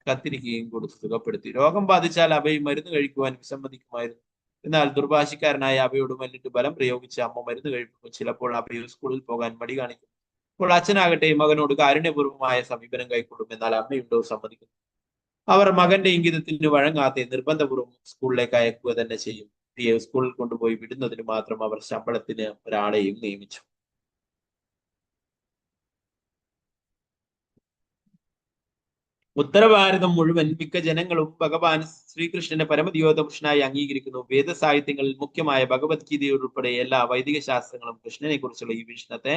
കത്തിരിക്കുകയും കൊടുത്ത് സുഖപ്പെടുത്തി. രോഗം ബാധിച്ചാൽ അഭയ് മരുന്ന് കഴിക്കുവാൻ വിസമ്മതിക്കുമായിരുന്നു. എന്നാൽ ദുർഭാഷിക്കാരനായ അഭയോട് മല്ലിട്ട് ബലം പ്രയോഗിച്ച് അമ്മ മരുന്ന് കഴിപ്പിക്കും. ചിലപ്പോൾ അഭയ സ്കൂളിൽ പോകാൻ മടി കാണിക്കും. അപ്പോൾ അച്ഛനാകട്ടെ മകനോട് കാരുണ്യപൂർവ്വമായ സമീപനം കൈക്കൊള്ളും. എന്നാൽ അമ്മയുണ്ടോ സമ്മതിക്കും. അവർ മകന്റെ ഇംഗിതത്തിന് വഴങ്ങാതെ നിർബന്ധപൂർവ്വം സ്കൂളിലേക്ക് അയക്കുക തന്നെ ചെയ്യും. സ്കൂളിൽ കൊണ്ടുപോയി വിടുന്നതിന് മാത്രം അവർ ശമ്പളത്തിന് ഒരാളെയും നിയമിച്ചു. ഉത്തരഭാരതം മുഴുവൻ മിക്ക ജനങ്ങളും ഭഗവാൻ ശ്രീകൃഷ്ണനെ പരമദിയോധപുരുഷനായി അംഗീകരിക്കുന്നു. വേദസാഹിത്യങ്ങളിൽ മുഖ്യമായ ഭഗവത്ഗീതയുൾപ്പെടെ എല്ലാ വൈദിക ശാസ്ത്രങ്ങളും കൃഷ്ണനെ കുറിച്ചുള്ള ഈ വീക്ഷണത്തെ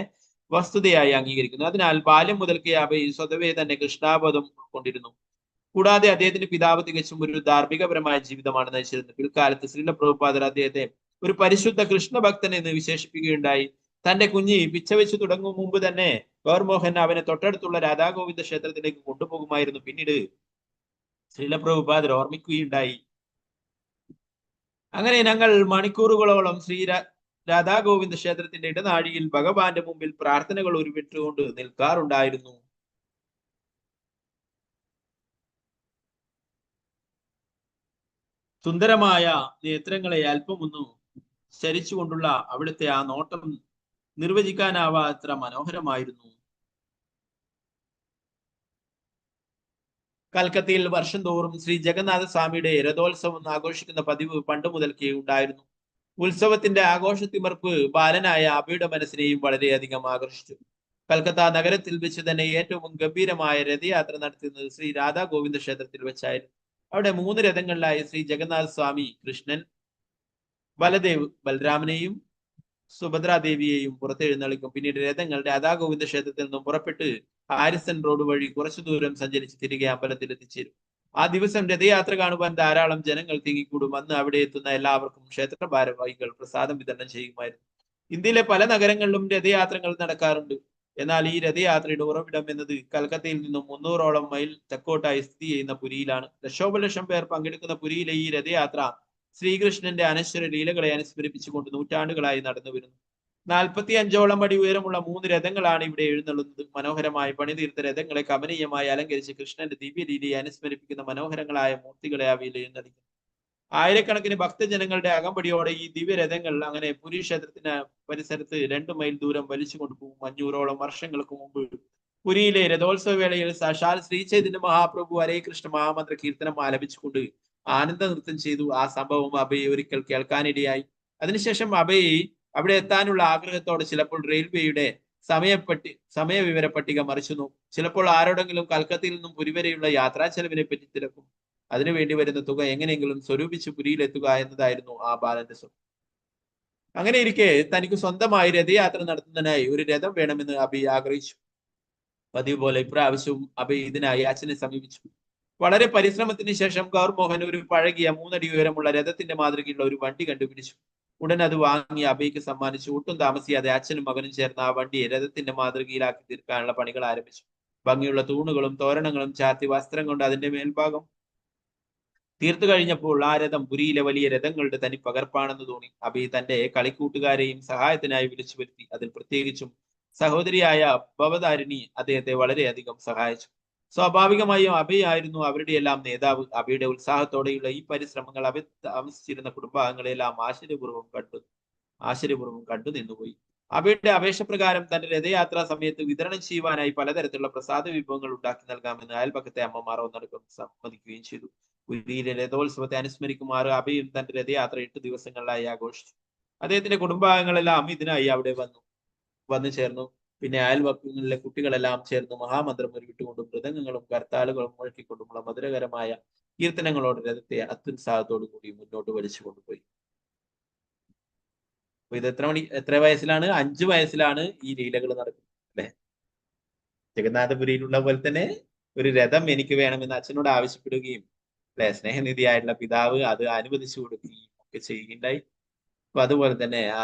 വസ്തുതയായി അംഗീകരിക്കുന്നു. അതിനാൽ ബാല്യം മുതൽക്കേ അഭയ് സ്വതവേ തന്നെ കൃഷ്ണാബോധം ഉൾക്കൊണ്ടിരുന്നു. കൂടാതെ അദ്ദേഹത്തിന്റെ പിതാവ് തികച്ചും ഒരു ധാർമ്മികപരമായ ജീവിതമാണ് നയിച്ചിരുന്നത്. പിൽക്കാലത്ത് ശ്രീല പ്രഭുപാദർ അദ്ദേഹത്തെ ഒരു പരിശുദ്ധ കൃഷ്ണഭക്തൻ എന്ന് വിശേഷിപ്പിക്കുകയുണ്ടായി. തന്റെ കുഞ്ഞി പിച്ച വെച്ച് തുടങ്ങും മുമ്പ് തന്നെ ഗൗർമോഹൻ അവനെ തൊട്ടടുത്തുള്ള രാധാഗോവിന്ദ ക്ഷേത്രത്തിലേക്ക് കൊണ്ടുപോകുമായിരുന്നു. പിന്നീട് ശ്രീല പ്രഭുപാദർ ഓർമ്മിക്കുകയുണ്ടായി, അങ്ങനെ ഞങ്ങൾ മണിക്കൂറുകളോളം രാധാഗോവിന്ദ ക്ഷേത്രത്തിന്റെ ഇടനാഴിയിൽ ഭഗവാന്റെ മുമ്പിൽ പ്രാർത്ഥനകൾ ഉരുവിട്ടുകൊണ്ട് നിൽക്കാറുണ്ടായിരുന്നു. സുന്ദരമായ നേത്രങ്ങളെ അല്പമൊന്നു ചരിച്ചുകൊണ്ടുള്ള അവിടുത്തെ ആ നോട്ടം നിർവചിക്കാനാവാത്ര മനോഹരമായിരുന്നു. കൽക്കത്തയിൽ വർഷം തോറും ശ്രീ ജഗന്നാഥ സ്വാമിയുടെ രഥോത്സവം ആഘോഷിക്കുന്ന പതിവ് പണ്ട് മുതൽക്കേ ഉണ്ടായിരുന്നു. ഉത്സവത്തിന്റെ ആഘോഷത്തിമർപ്പ് ബാലനായ അബിയുടെ മനസ്സിനെയും വളരെയധികം ആകർഷിച്ചു. കൽക്കത്ത നഗരത്തിൽ വെച്ച് തന്നെ ഏറ്റവും ഗംഭീരമായ രഥയാത്ര നടത്തുന്നത് ശ്രീ രാധാ ഗോവിന്ദ ക്ഷേത്രത്തിൽ വെച്ചായിരുന്നു. അവിടെ 3 രഥങ്ങളിലായി ശ്രീ ജഗന്നാഥ സ്വാമി കൃഷ്ണൻ, ബലദേവ് ബലരാമനെയും സുഭദ്രാദേവിയെയും പുറത്തെഴുന്നള്ളിക്കും. പിന്നീട് രഥങ്ങൾ രാധാഗോവിന്ദ ക്ഷേത്രത്തിൽ നിന്നും പുറപ്പെട്ട് ഹാരിസൺ റോഡ് വഴി കുറച്ചു ദൂരം സഞ്ചരിച്ച് തിരികെ അമ്പലത്തിൽ എത്തിച്ചേരും. ആ ദിവസം രഥയാത്ര കാണുവാൻ ധാരാളം ജനങ്ങൾ തിങ്ങിക്കൂടും. അന്ന് അവിടെ എത്തുന്ന എല്ലാവർക്കും ക്ഷേത്ര ഭാരവാഹികൾ പ്രസാദം വിതരണം ചെയ്യുമായിരുന്നു. ഇന്ത്യയിലെ പല നഗരങ്ങളിലും രഥയാത്രകൾ നടക്കാറുണ്ട്. എന്നാൽ ഈ രഥയാത്രയുടെ ഉറവിടം എന്നത് കൽക്കത്തയിൽ നിന്നും 300ഓളം മൈൽ തെക്കോട്ടായി സ്ഥിതി ചെയ്യുന്ന പുരിയിലാണ്. ലക്ഷോപലക്ഷം പേർ പങ്കെടുക്കുന്ന പുരിയിലെ ഈ രഥയാത്ര ശ്രീകൃഷ്ണന്റെ അനശ്വര ലീലകളെ അനുസ്മരിപ്പിച്ചുകൊണ്ട് നൂറ്റാണ്ടുകളായി നടന്നു വരുന്നു. 45ഓളം അടി ഉയരമുള്ള 3 രഥങ്ങളാണ് ഇവിടെ എഴുന്നള്ളുന്നത്. മനോഹരമായി പണിതീർത്ത രഥങ്ങളെ കമനീയമായി അലങ്കരിച്ച് കൃഷ്ണന്റെ ദിവ്യലീലയെ അനുസ്മരിപ്പിക്കുന്ന മനോഹരങ്ങളായ മൂർത്തികളെ അവയിൽ എഴുന്നള്ളിക്കുന്നു. ആയിരക്കണക്കിന് ഭക്തജനങ്ങളുടെ അകമ്പടിയോടെ ഈ ദിവ്യരഥങ്ങൾ അങ്ങനെ പുരി ക്ഷേത്രത്തിന് പരിസരത്ത് 2 മൈൽ ദൂരം വലിച്ചു കൊണ്ടുപോകും. 500ഓളം വർഷങ്ങൾക്ക് മുമ്പ് പുരിയിലെ രഥോത്സവ വേളയിൽ സാക്ഷാൽ ശ്രീ ചൈതന്യ മഹാപ്രഭു ഹരേ കൃഷ്ണ മഹാമന്ത്ര കീർത്തനം ആലപിച്ചുകൊണ്ട് ആനന്ദ നൃത്തം ചെയ്തു. ആ സംഭവം അഭയ് ഒരിക്കൽ കേൾക്കാനിടയായി. അതിനുശേഷം അഭയ് അവിടെ എത്താനുള്ള ആഗ്രഹത്തോടെ ചിലപ്പോൾ റെയിൽവേയുടെ സമയവിവര പട്ടിക മറിച്ചു നോക്കും. ചിലപ്പോൾ ആരോടെങ്കിലും കൽക്കത്തയിൽ നിന്നും പുരി വരെയുള്ള യാത്രാ ചെലവിനെ പറ്റി തിരക്കും. അതിനുവേണ്ടി വരുന്ന തുക എങ്ങനെയെങ്കിലും സ്വരൂപിച്ച് പുരിയിലെത്തുക എന്നതായിരുന്നു ആ ബാലന്റെ സ്വപ്നം. അങ്ങനെ ഇരിക്കെ തനിക്ക് സ്വന്തമായി രഥയാത്ര നടത്തുന്നതിനായി ഒരു രഥം വേണമെന്ന് അഭി ആഗ്രഹിച്ചു. പതിവ് പോലെ ഇപ്രാവശ്യവും അഭി ഇതിനായി അച്ഛനെ സമീപിച്ചു. വളരെ പരിശ്രമത്തിന് ശേഷം ഗൗർമോഹൻ ഒരു പഴകിയ 3 അടി ഉയരമുള്ള രഥത്തിന്റെ മാതൃകയുള്ള ഒരു വണ്ടി കണ്ടുപിടിച്ചു. ഉടൻ അത് വാങ്ങി അഭയ്ക്ക് സമ്മാനിച്ചു. ഒട്ടും താമസിയാതെ അച്ഛനും മകനും ചേർന്ന് ആ വണ്ടിയെ രഥത്തിന്റെ മാതൃകയിലാക്കി തീർക്കാനുള്ള പണികൾ ആരംഭിച്ചു. ഭംഗിയുള്ള തൂണുകളും തോരണങ്ങളും ചാർത്തി വസ്ത്രം കൊണ്ട് അതിന്റെ മേൽഭാഗം തീർത്തു കഴിഞ്ഞപ്പോൾ ആ രഥം പുരിയിലെ വലിയ രഥങ്ങളുടെ തനി പകർപ്പാണെന്ന് തോന്നി. അഭി തന്റെ കളിക്കൂട്ടുകാരെയും സഹായത്തിനായി വിളിച്ചു വരുത്തി. അതിൽ പ്രത്യേകിച്ചും സഹോദരിയായ ഭവതാരിണി അദ്ദേഹത്തെ വളരെയധികം സഹായിച്ചു. സ്വാഭാവികമായും അഭയ് ആയിരുന്നു അവരുടെ എല്ലാം നേതാവ്. അഭയുടെ ഉത്സാഹത്തോടെയുള്ള ഈ പരിശ്രമങ്ങൾ അവ താമസിച്ചിരുന്ന കുടുംബാംഗങ്ങളെല്ലാം ആശ്ചര്യപൂർവ്വം കണ്ടു നിന്നുപോയി. അഭയുടെ അപേക്ഷപ്രകാരം തന്റെ രഥയാത്രാ സമയത്ത് വിതരണം ചെയ്യുവാനായി പലതരത്തിലുള്ള പ്രസാദ വിഭവങ്ങൾ ഉണ്ടാക്കി നൽകാമെന്ന് അയൽപക്കത്തെ അമ്മമാർ ഒന്നടക്കം സമ്മതിക്കുകയും ചെയ്തു. പുരിയിലെ രഥോത്സവത്തെ അനുസ്മരിക്കുമാറ് അഭയും തന്റെ രഥയാത്ര 8 ദിവസങ്ങളിലായി ആഘോഷിച്ചു. അദ്ദേഹത്തിന്റെ കുടുംബാംഗങ്ങളെല്ലാം ഇതിനായി അവിടെ വന്നു ചേർന്നു. പിന്നെ അയൽവക്കങ്ങളിലെ കുട്ടികളെല്ലാം ചേർന്ന് മഹാമന്ത്രം ഉരുവിട്ടുകൊണ്ടും മൃദംഗങ്ങളും കർത്താളുകളും മുഴക്കിക്കൊണ്ടുമുള്ള മധുരകരമായ കീർത്തനങ്ങളോട് രഥത്തെ അത്യുത്സാഹത്തോടു കൂടി മുന്നോട്ട് വലിച്ചു കൊണ്ടുപോയി. അപ്പൊ ഇത് എത്ര വയസ്സിലാണ്? 5 വയസ്സിലാണ് ഈ ലീലകൾ നടക്കുന്നത് അല്ലെ? ജഗന്നാഥപുരിയിലുള്ള പോലെ തന്നെ ഒരു രഥം എനിക്ക് വേണമെന്ന് അച്ഛനോട് ആവശ്യപ്പെടുകയും അല്ലെ, സ്നേഹനിധിയായിട്ടുള്ള പിതാവ് അത് അനുവദിച്ചു കൊടുക്കുകയും ഒക്കെ ചെയ്യുകയുണ്ടായി. അപ്പൊ അതുപോലെ തന്നെ ആ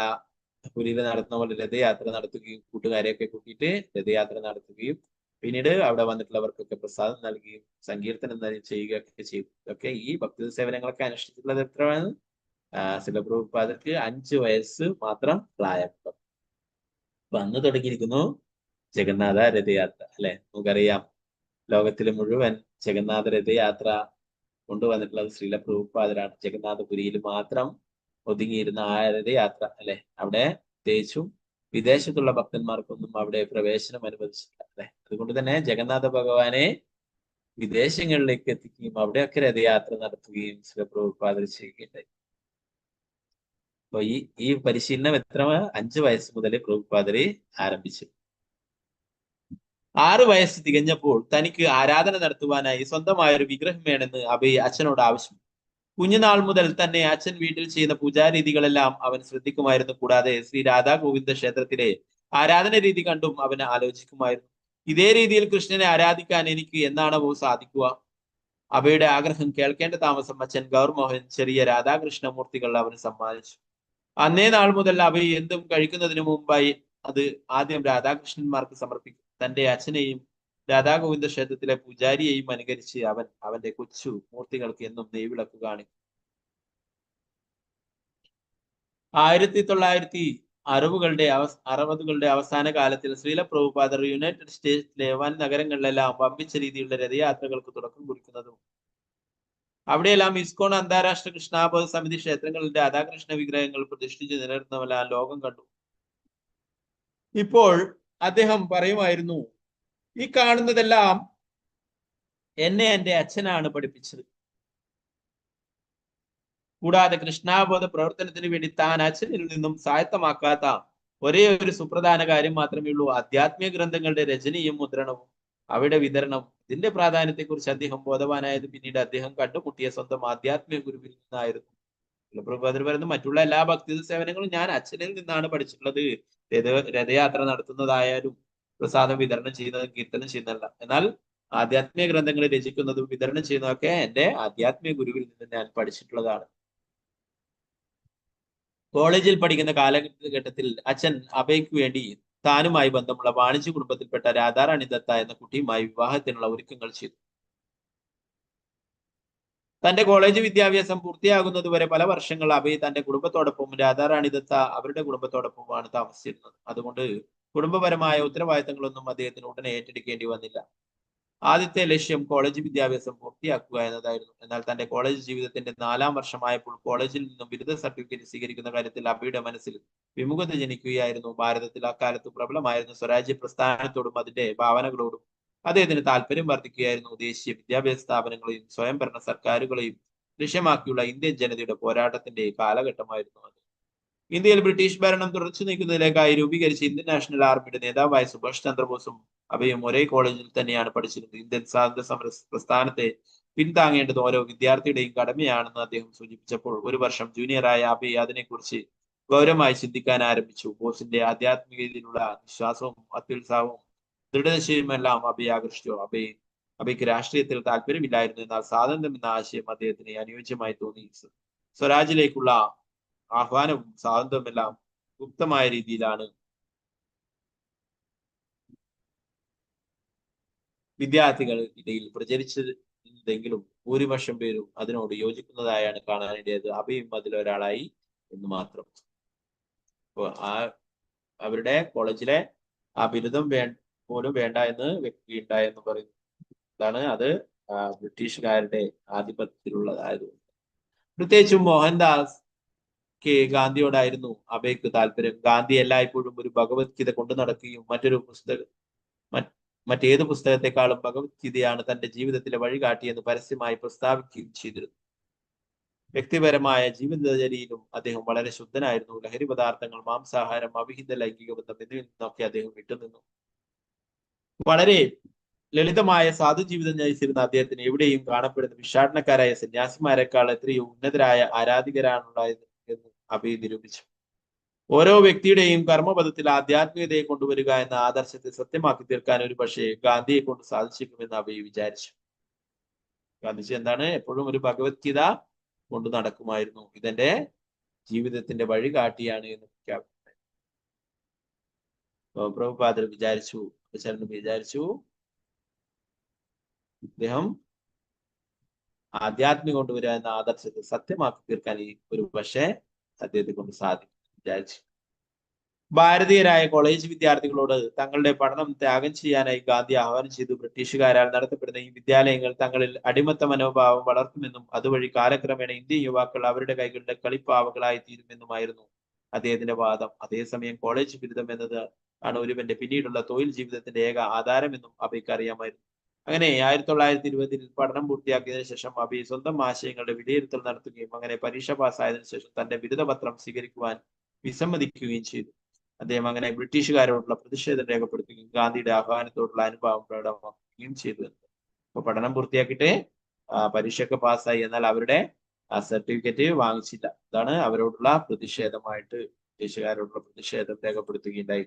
പുരിയിൽ നടത്തുന്ന പോലെ രഥയാത്ര നടത്തുകയും കൂട്ടുകാരെയൊക്കെ കൂട്ടിയിട്ട് രഥയാത്ര നടത്തുകയും പിന്നീട് അവിടെ വന്നിട്ടുള്ളവർക്കൊക്കെ പ്രസാദം നൽകുകയും സങ്കീർത്തനം ചെയ്യുകയൊക്കെ ചെയ്തു. ഇതൊക്കെ ഈ ഭക്തി സേവനങ്ങളൊക്കെ അനുഷ്ഠിച്ചിട്ടുള്ളത് എത്രയാണ്? ശ്രീല പ്രഭുപാദർക്ക് 5 വയസ്സ് മാത്രം പ്രായമുണ്ട്. അപ്പൊ അന്ന് തുടങ്ങിയിരിക്കുന്നു ജഗന്നാഥ രഥയാത്ര അല്ലെ. നമുക്കറിയാം ലോകത്തിലെ മുഴുവൻ ജഗന്നാഥ രഥയാത്ര കൊണ്ടുവന്നിട്ടുള്ളത് ശ്രീല പ്രഭുപാദരാണ്. ജഗന്നാഥപുരിയിൽ മാത്രം ഒതുങ്ങിയിരുന്ന ആ രഥയാത്ര അല്ലെ, അവിടെ പ്രത്യേകിച്ചും വിദേശത്തുള്ള ഭക്തന്മാർക്കൊന്നും അവിടെ പ്രവേശനം അനുവദിച്ചിട്ടില്ല അല്ലെ. അതുകൊണ്ട് തന്നെ ജഗന്നാഥ ഭഗവാനെ വിദേശങ്ങളിലേക്ക് എത്തിക്കുകയും അവിടെയൊക്കെ രഥയാത്ര നടത്തുകയും ശ്രീല പ്രഭുപാദർ ചെയ്യുകയുണ്ടായി. അപ്പൊ ഈ പരിശീലനം 5 വയസ്സ് മുതൽ പ്രഭുപാദര് ആരംഭിച്ചു. 6 വയസ്സ് തികഞ്ഞപ്പോൾ തനിക്ക് ആരാധന നടത്തുവാനായി സ്വന്തമായ ഒരു വിഗ്രഹം വേണമെന്ന് അഭയ് അച്ഛനോട് ആവശ്യം. കുഞ്ഞുനാൾ മുതൽ തന്നെ അച്ഛൻ വീട്ടിൽ ചെയ്യുന്ന പൂജാരീതികളെല്ലാം അവൻ ശ്രദ്ധിക്കുമായിരുന്നു. കൂടാതെ ശ്രീ രാധാ ഗോവിന്ദ ക്ഷേത്രത്തിലെ ആരാധന രീതി കണ്ടും അവൻ ആലോചിക്കുമായിരുന്നു. ഇതേ രീതിയിൽ കൃഷ്ണനെ ആരാധിക്കാൻ എനിക്ക് എന്നാണോ സാധിക്കുക? അവയുടെ ആഗ്രഹം കേൾക്കേണ്ട താമസം അച്ഛൻ ഗൗർമോഹൻ ചെറിയ രാധാകൃഷ്ണ മൂർത്തികൾ അവന് സമ്മാനിച്ചു. അന്നേ നാൾ മുതൽ അവ എന്തും കഴിക്കുന്നതിന് മുമ്പായി അത് ആദ്യം രാധാകൃഷ്ണന്മാർക്ക് സമർപ്പിക്കും. തന്റെ അച്ഛനെയും രാധാഗോവിന്ദ ക്ഷേത്രത്തിലെ പൂജാരിയെയും അനുകരിച്ച് അവൻ അവന്റെ കൊച്ചു മൂർത്തികൾക്ക് എന്നും നെയ്വിളക്ക് കാണിക്കും. 1960കളുടെ അവസാന കാലത്തിൽ ശ്രീല പ്രഭുപാദർ യുണൈറ്റഡ് സ്റ്റേറ്റ്സിലെ വൻ നഗരങ്ങളിലെല്ലാം വമ്പിച്ച രീതിയിലുള്ള രഥയാത്രകൾക്ക് തുടക്കം കുറിക്കുന്നതും അവിടെയെല്ലാം ഇസ്കോൺ അന്താരാഷ്ട്ര കൃഷ്ണാബോധ സമിതി ക്ഷേത്രങ്ങളിൽ രാധാകൃഷ്ണ വിഗ്രഹങ്ങൾ പ്രതിഷ്ഠിച്ച് നിലനിർത്തുന്നവെല്ലാം ലോകം കണ്ടു. ഇപ്പോൾ അദ്ദേഹം പറയുമായിരുന്നു, ഈ കാണുന്നതെല്ലാം എന്നെ എന്റെ അച്ഛനാണ് പഠിപ്പിച്ചത്. കൂടാതെ കൃഷ്ണാബോധ പ്രവർത്തനത്തിന് വേണ്ടി താൻ അച്ഛനിൽ നിന്നും സ്വായത്തമാക്കാത്ത ഒരേ ഒരു സുപ്രധാന കാര്യം മാത്രമേ ഉള്ളൂ: ആധ്യാത്മിക ഗ്രന്ഥങ്ങളുടെ രചനയും മുദ്രണവും അവയുടെ വിതരണം. ഇതിന്റെ പ്രാധാന്യത്തെക്കുറിച്ച് അദ്ദേഹം ബോധവാനായത് പിന്നീട് അദ്ദേഹം കണ്ടുമുട്ടിയ സ്വന്തം ആധ്യാത്മിക ഗുരുവിൽ നിന്നായിരുന്നു. പ്രഭുപാദർ പറയുന്നത്, മറ്റുള്ള എല്ലാ ഭക്തി സേവനങ്ങളും ഞാൻ അച്ഛനിൽ നിന്നാണ് പഠിച്ചിട്ടുള്ളത്. രഥയാത്ര നടത്തുന്നതായാലും പ്രസാദം വിതരണം ചെയ്യുന്നതും കീർത്തനം ചെയ്യുന്നതല്ല. എന്നാൽ ആധ്യാത്മിക ഗ്രന്ഥങ്ങൾ രചിക്കുന്നതും വിതരണം ചെയ്യുന്നതൊക്കെ എന്റെ ആധ്യാത്മിക ഗുരുവിൽ നിന്ന് ഞാൻ പഠിച്ചിട്ടുള്ളതാണ്. കോളേജിൽ പഠിക്കുന്ന കാലഘട്ടത്തിൽ അച്ഛൻ അഭയ്ക്ക് വേണ്ടി താനുമായി ബന്ധമുള്ള വാണിജ്യ കുടുംബത്തിൽപ്പെട്ട രാധാറാണി ദത്ത എന്ന കുട്ടിയുമായി വിവാഹത്തിനുള്ള ഒരുക്കങ്ങൾ ചെയ്തു. തന്റെ കോളേജ് വിദ്യാഭ്യാസം പൂർത്തിയാകുന്നതുവരെ പല വർഷങ്ങൾ അഭയ് തന്റെ കുടുംബത്തോടൊപ്പം രാധാറാണി ദത്ത അവരുടെ കുടുംബത്തോടൊപ്പമാണ് താമസിച്ചിരുന്നത്. അതുകൊണ്ട് കുടുംബപരമായ ഉത്തരവാദിത്തങ്ങളൊന്നും അദ്ദേഹത്തിന് ഉടനെ ഏറ്റെടുക്കേണ്ടി വന്നില്ല. ആദ്യത്തെ ലക്ഷ്യം കോളേജ് വിദ്യാഭ്യാസം പൂർത്തിയാക്കുക എന്നതായിരുന്നു. എന്നാൽ തന്റെ കോളേജ് ജീവിതത്തിന്റെ 4ാം വർഷമായപ്പോൾ കോളേജിൽ നിന്നും ബിരുദ സർട്ടിഫിക്കറ്റ് സ്വീകരിക്കുന്ന കാര്യത്തിൽ അബിയുടെ മനസ്സിൽ വിമുഖത ജനിക്കുകയായിരുന്നു. ഭാരതത്തിൽ അക്കാലത്ത് പ്രബലമായിരുന്ന സ്വരാജ്യ പ്രസ്ഥാനത്തോടും അതിന്റെ ഭാവനകളോടും അദ്ദേഹത്തിന് താല്പര്യം വർദ്ധിക്കുകയായിരുന്നു. ദേശീയ വിദ്യാഭ്യാസ സ്ഥാപനങ്ങളെയും സ്വയംഭരണ സർക്കാരുകളെയും ലക്ഷ്യമാക്കിയുള്ള ഇന്ത്യൻ ജനതയുടെ പോരാട്ടത്തിന്റെ കാലഘട്ടമായിരുന്നു അത്. ഇന്ത്യയിൽ ബ്രിട്ടീഷ് ഭരണം തുടർച്ചു നീക്കുന്നതിലേക്കായി രൂപീകരിച്ച ഇന്ത്യൻ നാഷണൽ ആർമിയുടെ നേതാവായ സുഭാഷ് ചന്ദ്രബോസും അവയും ഒരേ കോളേജിൽ തന്നെയാണ് പഠിച്ചിരുന്നത്. ഇന്ത്യൻ സ്വാതന്ത്ര്യ സമര പ്രസ്ഥാനത്തെ പിന്താങ്ങേണ്ടത് ഓരോ വിദ്യാർത്ഥിയുടെയും കടമയാണെന്ന് അദ്ദേഹം സൂചിപ്പിച്ചപ്പോൾ ഒരു വർഷം ജൂനിയറായ അബി അതിനെക്കുറിച്ച് ഗൗരവമായി ചിന്തിക്കാൻ ആരംഭിച്ചു. ബോസിന്റെ ആധ്യാത്മികതയിലുള്ള വിശ്വാസവും അത്യുത്സാഹവും ദൃഢനിശ്ചയവുമെല്ലാം അബിയെ ആകർഷിച്ചു. അബിക്ക് രാഷ്ട്രീയത്തിൽ താല്പര്യമില്ലായിരുന്നു. എന്നാൽ സ്വാതന്ത്ര്യം എന്ന ആശയം അദ്ദേഹത്തിന് അനുയോജ്യമായി തോന്നി. സ്വരാജിലേക്കുള്ള ആഹ്വാനവും സ്വാതന്ത്ര്യമെല്ലാം ഗുപ്തമായ രീതിയിലാണ് വിദ്യാർത്ഥികൾ ഇടയിൽ പ്രചരിച്ചതെങ്കിലും ഭൂരിപക്ഷം പേരും അതിനോട് യോജിക്കുന്നതായാണ് കാണാനിടയത്. അബിയും അതിലൊരാളായി എന്ന് മാത്രം. അപ്പോൾ അവരുടെ കോളേജിലെ ആ ബിരുദം പോലും വേണ്ട എന്ന് വ്യക്തിയുണ്ടായെന്ന് പറയുന്നു. അതാണ് അത് ബ്രിട്ടീഷുകാരുടെ ആധിപത്യത്തിലുള്ളതായതുകൊണ്ട്. പ്രത്യേകിച്ചും മോഹൻദാസ് ഗാന്ധിയോടായിരുന്നു അബയ്ക്ക് താല്പര്യം. ഗാന്ധി എല്ലായ്പ്പോഴും ഒരു ഭഗവത്ഗീത കൊണ്ടു നടക്കുകയും മറ്റേത് പുസ്തകത്തെക്കാളും ഭഗവത്ഗീതയാണ് തന്റെ ജീവിതത്തിലെ വഴികാട്ടിയെന്ന് പരസ്യമായി പ്രസ്താവിക്കുകയും ചെയ്തിരുന്നു. വ്യക്തിപരമായ ജീവിതചര്യയിലും അദ്ദേഹം വളരെ ശുദ്ധനായിരുന്നു. ലഹരി പദാർത്ഥങ്ങൾ, മാംസാഹാരം, അവിഹിത ലൈംഗിക ബന്ധം എന്നിവയിൽ നിന്നൊക്കെ അദ്ദേഹം വിട്ടുനിന്നു. വളരെ ലളിതമായ സാധു ജീവിതം നയിച്ചിരുന്ന അദ്ദേഹത്തിന് എവിടെയും കാണപ്പെടുന്ന വിഷാടനക്കാരായ സന്യാസിമാരെക്കാൾ എത്രയോ ഉന്നതരായ ആരാധികരാണുണ്ടായത് എന്ന് അബി നിരൂപിച്ചു. ഓരോ വ്യക്തിയുടെയും കർമ്മപഥത്തിൽ ആധ്യാത്മികതയെ കൊണ്ടുവരിക എന്ന ആദർശത്തെ സത്യമാക്കി തീർക്കാൻ ഒരു പക്ഷേ ഗാന്ധിയെ കൊണ്ട് സാധിച്ചേക്കുമെന്ന് അബി വിചാരിച്ചു. ഗാന്ധിജി എന്താണ് എപ്പോഴും ഒരു ഭഗവത്ഗീത കൊണ്ട് നടക്കുമായിരുന്നു. ഇതെന്റെ ജീവിതത്തിന്റെ വഴികാട്ടിയാണ് എന്ന് പ്രഖ്യാപിച്ചു. പ്രഭുപാദർ വിചാരിച്ചു അദ്ദേഹം ആധ്യാത്മിക കൊണ്ടുവരിക എന്ന ആദർശത്തെ സത്യമാക്കി തീർക്കാൻ ഒരു പക്ഷേ അദ്ദേഹത്തെ കൊണ്ട് സാധിക്കും വിചാരിച്ചു. ഭാരതീയരായ കോളേജ് വിദ്യാർത്ഥികളോട് തങ്ങളുടെ പഠനം ത്യാഗം ചെയ്യാനായി ഗാന്ധി ആഹ്വാനം ചെയ്തു. ബ്രിട്ടീഷുകാരാൽ നടത്തപ്പെടുന്ന ഈ വിദ്യാലയങ്ങൾ തങ്ങളിൽ അടിമത്ത മനോഭാവം വളർത്തുമെന്നും അതുവഴി കാലക്രമേണ ഇന്ത്യൻ യുവാക്കൾ അവരുടെ കൈകളുടെ കളിപ്പാവകളായി തീരുമെന്നുമായിരുന്നു അദ്ദേഹത്തിന്റെ വാദം. അതേസമയം കോളേജ് ബിരുദം എന്നത് ആണ് ഒരുവന്റെ പിന്നീടുള്ള തൊഴിൽ ജീവിതത്തിന്റെ ഏക ആധാരമെന്നും അബിക്ക് അറിയാമായിരുന്നു. അങ്ങനെ 1920 പഠനം പൂർത്തിയാക്കിയതിനു ശേഷം അബി സ്വന്തം ആശയങ്ങളുടെ വിലയിരുത്തൽ നടത്തുകയും അങ്ങനെ പരീക്ഷ പാസ്സായതിനു ശേഷം തന്റെ ബിരുദപത്രം സ്വീകരിക്കുവാൻ വിസമ്മതിക്കുകയും ചെയ്തു. അദ്ദേഹം അങ്ങനെ ബ്രിട്ടീഷുകാരോടുള്ള പ്രതിഷേധം രേഖപ്പെടുത്തുകയും ഗാന്ധിയുടെ ആഹ്വാനത്തോടുള്ള അനുഭാവം പ്രകടമാക്കുകയും ചെയ്തു. അപ്പൊ പഠനം പൂർത്തിയാക്കിയിട്ട് പരീക്ഷയൊക്കെ പാസ്സായി, എന്നാൽ അവരുടെ സർട്ടിഫിക്കറ്റ് വാങ്ങിച്ചില്ല. അതാണ് അവരോടുള്ള പ്രതിഷേധമായിട്ട് ബ്രിട്ടീഷുകാരോടുള്ള പ്രതിഷേധം രേഖപ്പെടുത്തുകയുണ്ടായി.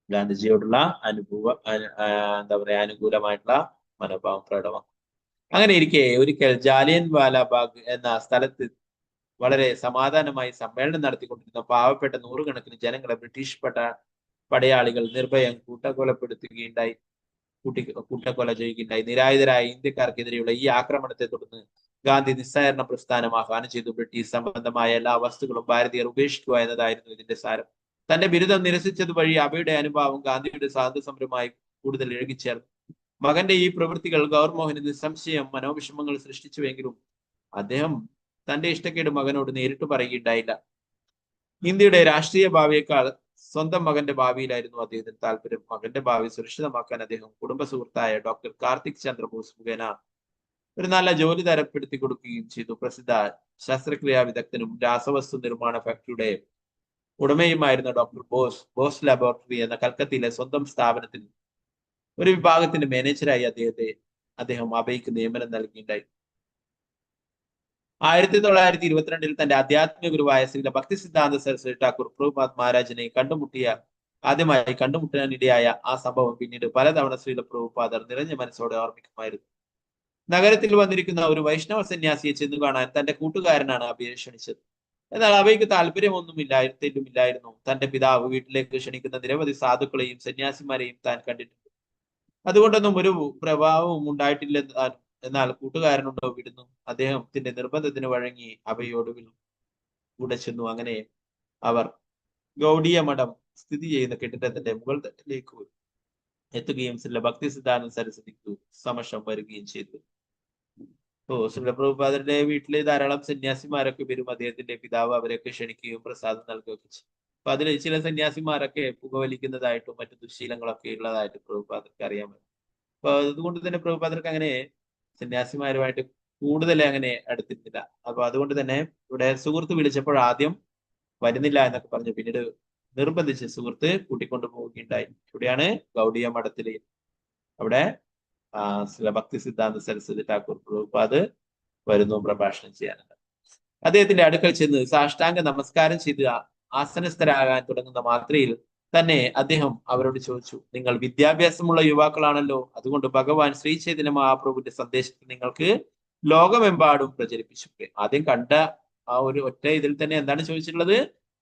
ഗാന്ധിജിയോടുള്ള എന്താ പറയാ അനുകൂലമായിട്ടുള്ള മനോഭാവം പ്രകടമാക്കും. അങ്ങനെ ഇരിക്കെ ഒരിക്കൽ ജാലിയൻ വാലാബാഗ് എന്ന സ്ഥലത്ത് വളരെ സമാധാനമായി സമ്മേളനം നടത്തിക്കൊണ്ടിരുന്ന പാവപ്പെട്ട നൂറുകണക്കിന് ജനങ്ങളെ ബ്രിട്ടീഷ് പടയാളികൾ നിർഭയം കൂട്ടക്കൊലപ്പെടുത്തുകയുണ്ടായി. കൂട്ടക്കൊല ചെയ്യുകയുണ്ടായി. നിരായുധരായ ഇന്ത്യക്കാർക്കെതിരെയുള്ള ഈ ആക്രമണത്തെ തുടർന്ന് ഗാന്ധി നിസ്സഹകരണ പ്രസ്ഥാനം ആഹ്വാനം ചെയ്തു. ബ്രിട്ടീഷ് സംബന്ധമായ എല്ലാ വസ്തുക്കളും ഭാരതീയർ ഉപേക്ഷിക്കുക എന്നതായിരുന്നു ഇതിന്റെ സാരം. തന്റെ ബിരുദം നിരസിച്ചത് വഴി അവയുടെ അനുഭാവം ഗാന്ധിയുടെ സ്വാതന്ത്ര്യ സമരമായി കൂടുതൽ ഇഴുകിച്ചേർന്നു. മകന്റെ ഈ പ്രവൃത്തികൾ ഗൗർമോഹന് നിസ്സംശയം മനോവിഷമങ്ങൾ സൃഷ്ടിച്ചുവെങ്കിലും അദ്ദേഹം തന്റെ ഇഷ്ടക്കേട് മകനോട് നേരിട്ട് പറയുകയുണ്ടായില്ല. ഇന്ത്യയുടെ രാഷ്ട്രീയ ഭാവിയേക്കാൾ സ്വന്തം മകന്റെ ഭാവിയിലായിരുന്നു അദ്ദേഹത്തിന് താല്പര്യം. മകന്റെ ഭാവി സുരക്ഷിതമാക്കാൻ അദ്ദേഹം കുടുംബ സുഹൃത്തായ ഡോക്ടർ കാർത്തിക് ചന്ദ്രബോസ് മുഖേന ഒരു നല്ല ജോലി തരപ്പെടുത്തി കൊടുക്കുകയും ചെയ്തു. പ്രസിദ്ധ ശസ്ത്രക്രിയാ വിദഗ്ധനും രാസവസ്തു നിർമ്മാണ ഫാക്ടറിയുടെ ഉടമയുമായിരുന്ന ഡോക്ടർ ബോസ് ലബോറട്ടറി എന്ന കൽക്കത്തയിലെ സ്വന്തം സ്ഥാപനത്തിൽ ഒരു വിഭാഗത്തിന്റെ മാനേജരായി അദ്ദേഹം അബയ്ക്ക് നിയമനം നൽകിയിട്ടുണ്ടായി. 1922 തന്റെ ആധ്യാത്മിക ഗുരുവായ ശ്രീല ഭക്തി സിദ്ധാന്ത സരസ്വതി ഠാക്കൂർ പ്രഭുപാദ് മഹാരാജിനെ ആദ്യമായി കണ്ടുമുട്ടാനിടയായ ആ സംഭവം പിന്നീട് പലതവണ ശ്രീല പ്രഭുപാദർ നിറഞ്ഞ മനസ്സോടെ ഓർമ്മിക്കുമായിരുന്നു. നഗരത്തിൽ വന്നിരിക്കുന്ന ഒരു വൈഷ്ണവ സന്യാസിയെ ചെന്നു കാണാൻ തന്റെ കൂട്ടുകാരനാണ് അബയെ ക്ഷണിച്ചത്. എന്നാൽ അബയ്ക്ക് താല്പര്യമൊന്നുമില്ലായിരുന്നു. തന്റെ പിതാവ് വീട്ടിലേക്ക് ക്ഷണിക്കുന്ന നിരവധി സാധുക്കളെയും സന്യാസിമാരെയും താൻ കണ്ടിട്ടുണ്ട്. അതുകൊണ്ടൊന്നും ഒരു പ്രഭാവവും ഉണ്ടായിട്ടില്ല. എന്നാൽ കൂട്ടുകാരനുണ്ടോ വിടുന്നു. അദ്ദേഹത്തിന്റെ നിർബന്ധത്തിന് വഴങ്ങി അബയോടുവിൽ കൂടെ ചെന്നു. അങ്ങനെ അവർ ഗൗഡിയ മഠം സ്ഥിതി ചെയ്യുന്ന കെട്ടിടത്തിന്റെ മുകൾ തട്ടിലേക്ക് എത്തുകയും ശ്രീല ഭക്തി സിദ്ധാനന്ദ സരസ്വതിക്ക് സമക്ഷം വരികയും ചെയ്തു. ശ്രീല പ്രഭുപാദരുടെ വീട്ടിലെ ധാരാളം സന്യാസിമാരൊക്കെ വരും. അദ്ദേഹത്തിന്റെ പിതാവ് അവരെയൊക്കെ ക്ഷണിക്കുകയും പ്രസാദം നൽകുകയൊക്കെ ചെയ്യും. അപ്പൊ അതിൽ ചില സന്യാസിമാരൊക്കെ പുകവലിക്കുന്നതായിട്ടും മറ്റു ദുശ്ശീലങ്ങളൊക്കെ ഉള്ളതായിട്ട് പ്രഭുപാദർക്ക് അറിയാമല്ലോ. അപ്പൊ അതുകൊണ്ട് തന്നെ പ്രഭുപാദർക്ക് അങ്ങനെ സന്യാസിമാരുമായിട്ട് കൂടുതൽ അങ്ങനെ അടുത്തിരുന്നില്ല. അപ്പൊ അതുകൊണ്ട് തന്നെ ഇവിടെ സുഹൃത്ത് വിളിച്ചപ്പോൾ ആദ്യം വരുന്നില്ല എന്നൊക്കെ പറഞ്ഞു. പിന്നീട് നിർബന്ധിച്ച് സുഹൃത്ത് കൂട്ടിക്കൊണ്ടു പോവുകയുണ്ടായി. ഇവിടെയാണ് ഗൗഡിയ മഠത്തില് അവിടെ ഭക്തി സിദ്ധാന്ത സരസ്വതി ഠാക്കൂർ പ്രഭുപാദ് വരുന്നു പ്രഭാഷണം ചെയ്യാനുണ്ട്. അദ്ദേഹത്തിന്റെ അടുക്കൽ ചെന്ന് സാഷ്ടാംഗ നമസ്കാരം ചെയ്ത് ആസനസ്ഥരാകാൻ തുടങ്ങുന്ന മാത്രയിൽ തന്നെ അദ്ദേഹം അവരോട് ചോദിച്ചു, നിങ്ങൾ വിദ്യാഭ്യാസമുള്ള യുവാക്കളാണല്ലോ, അതുകൊണ്ട് ഭഗവാൻ ശ്രീ ചൈതന്യ മഹാപ്രഭുവിന്റെ സന്ദേശത്തെ നിങ്ങൾക്ക് ലോകമെമ്പാടും പ്രചരിപ്പിച്ചു. ആദ്യം കണ്ട ആ ഒരു ഒറ്റ ഇതിൽ തന്നെ എന്താണ് ചോദിച്ചിട്ടുള്ളത്?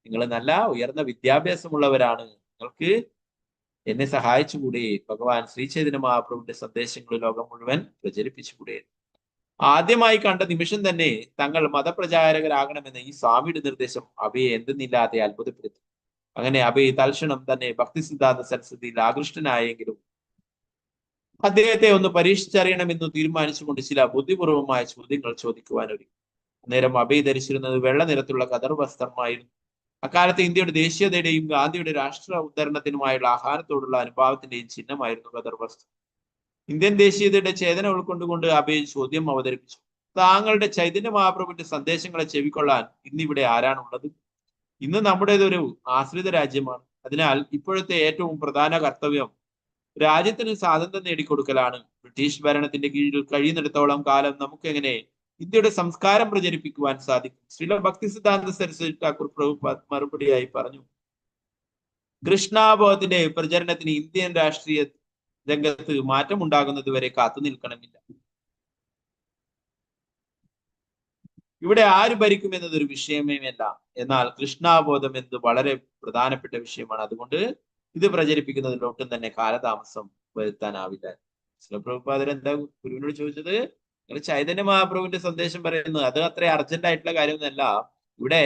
നിങ്ങൾ നല്ല ഉയർന്ന വിദ്യാഭ്യാസമുള്ളവരാണ്, നിങ്ങൾക്ക് എന്നെ സഹായിച്ചുകൂടെ? ഭഗവാൻ ശ്രീ ചൈതന്യ മഹാപ്രഭുവിന്റെ സന്ദേശങ്ങൾ ലോകം മുഴുവൻ പ്രചരിപ്പിച്ചുകൂടെ? ആദ്യമായി കണ്ട നിമിഷം തന്നെ തങ്ങൾ മതപ്രചാരകരാകണമെന്ന ഈ സ്വാമിയുടെ നിർദ്ദേശം അബയെ എന്തെന്നില്ലാതെ അത്ഭുതപ്പെടുത്തി. അങ്ങനെ അബയ് തൽക്ഷണം തന്നെ ഭക്തി സിദ്ധാന്ത സരസ്വതിയിൽ ആകൃഷ്ടനായെങ്കിലും അദ്ദേഹത്തെ ഒന്ന് പരീക്ഷിച്ചറിയണമെന്ന് തീരുമാനിച്ചുകൊണ്ട് ചില ബുദ്ധിപൂർവമായ ചോദ്യങ്ങൾ ചോദിക്കുവാനൊരുങ്ങി. നേരം അബയ് ധരിച്ചിരുന്നത് വെള്ള നിറത്തിലുള്ള കതർ വസ്ത്രമായിരുന്നു. അക്കാലത്ത് ഇന്ത്യയുടെ ദേശീയതയുടെയും ഗാന്ധിയുടെ രാഷ്ട്ര ഉദ്ധരണത്തിനുമായുള്ള ആഹാരത്തോടുള്ള അനുഭാവത്തിന്റെയും ചിഹ്നമായിരുന്നു കതർ വസ്ത്രം. ഇന്ത്യൻ ദേശീയതയുടെ ചേതന ഉൾക്കൊണ്ടുകൊണ്ട് അബയ് ചോദ്യം അവതരിപ്പിച്ചു. താങ്കളുടെ ചൈതന്യ മഹാപ്രഭുവിന്റെ സന്ദേശങ്ങളെ ചെവിക്കൊള്ളാൻ ഇന്നിവിടെ ആരാണുള്ളത്? ഇന്ന് നമ്മുടേതൊരു ആശ്രിത രാജ്യമാണ്. അതിനാൽ ഇപ്പോഴത്തെ ഏറ്റവും പ്രധാന കർത്തവ്യം രാജ്യത്തിന് സ്വാതന്ത്ര്യം നേടിക്കൊടുക്കലാണ്. ബ്രിട്ടീഷ് ഭരണത്തിന്റെ കീഴിൽ കഴിയുന്നിടത്തോളം കാലം നമുക്ക് എങ്ങനെ ഇന്ത്യയുടെ സംസ്കാരം പ്രചരിപ്പിക്കുവാൻ സാധിക്കും? ശ്രീല ഭക്തി സിദ്ധാന്ത സരസ്വതി ഠാക്കൂർ പ്രഭുപാദ് മറുപടിയായി പറഞ്ഞു, കൃഷ്ണാബോധത്തിന്റെ പ്രചരണത്തിന് ഇന്ത്യൻ രാഷ്ട്രീയ രംഗത്ത് മാറ്റം ഉണ്ടാകുന്നത് വരെ കാത്തു നിൽക്കണമില്ല. ഇവിടെ ആര് ഭരിക്കും എന്നതൊരു വിഷയമേയല്ല. എന്നാൽ കൃഷ്ണാബോധം എന്നത് വളരെ പ്രധാനപ്പെട്ട വിഷയമാണ്. അതുകൊണ്ട് ഇത് പ്രചരിപ്പിക്കുന്നതിൽ ഒട്ടും തന്നെ കാലതാമസം വരുത്താനാവില്ല. പ്രഭുപാദർ എന്താ ഗുരുവിനോട് ചോദിച്ചത്? നിങ്ങൾ ചൈതന്യ മഹാപ്രഭുവിന്റെ സന്ദേശം പറയുന്നത് അത് അത്ര അർജന്റ് ആയിട്ടുള്ള കാര്യമൊന്നുമല്ല. ഇവിടെ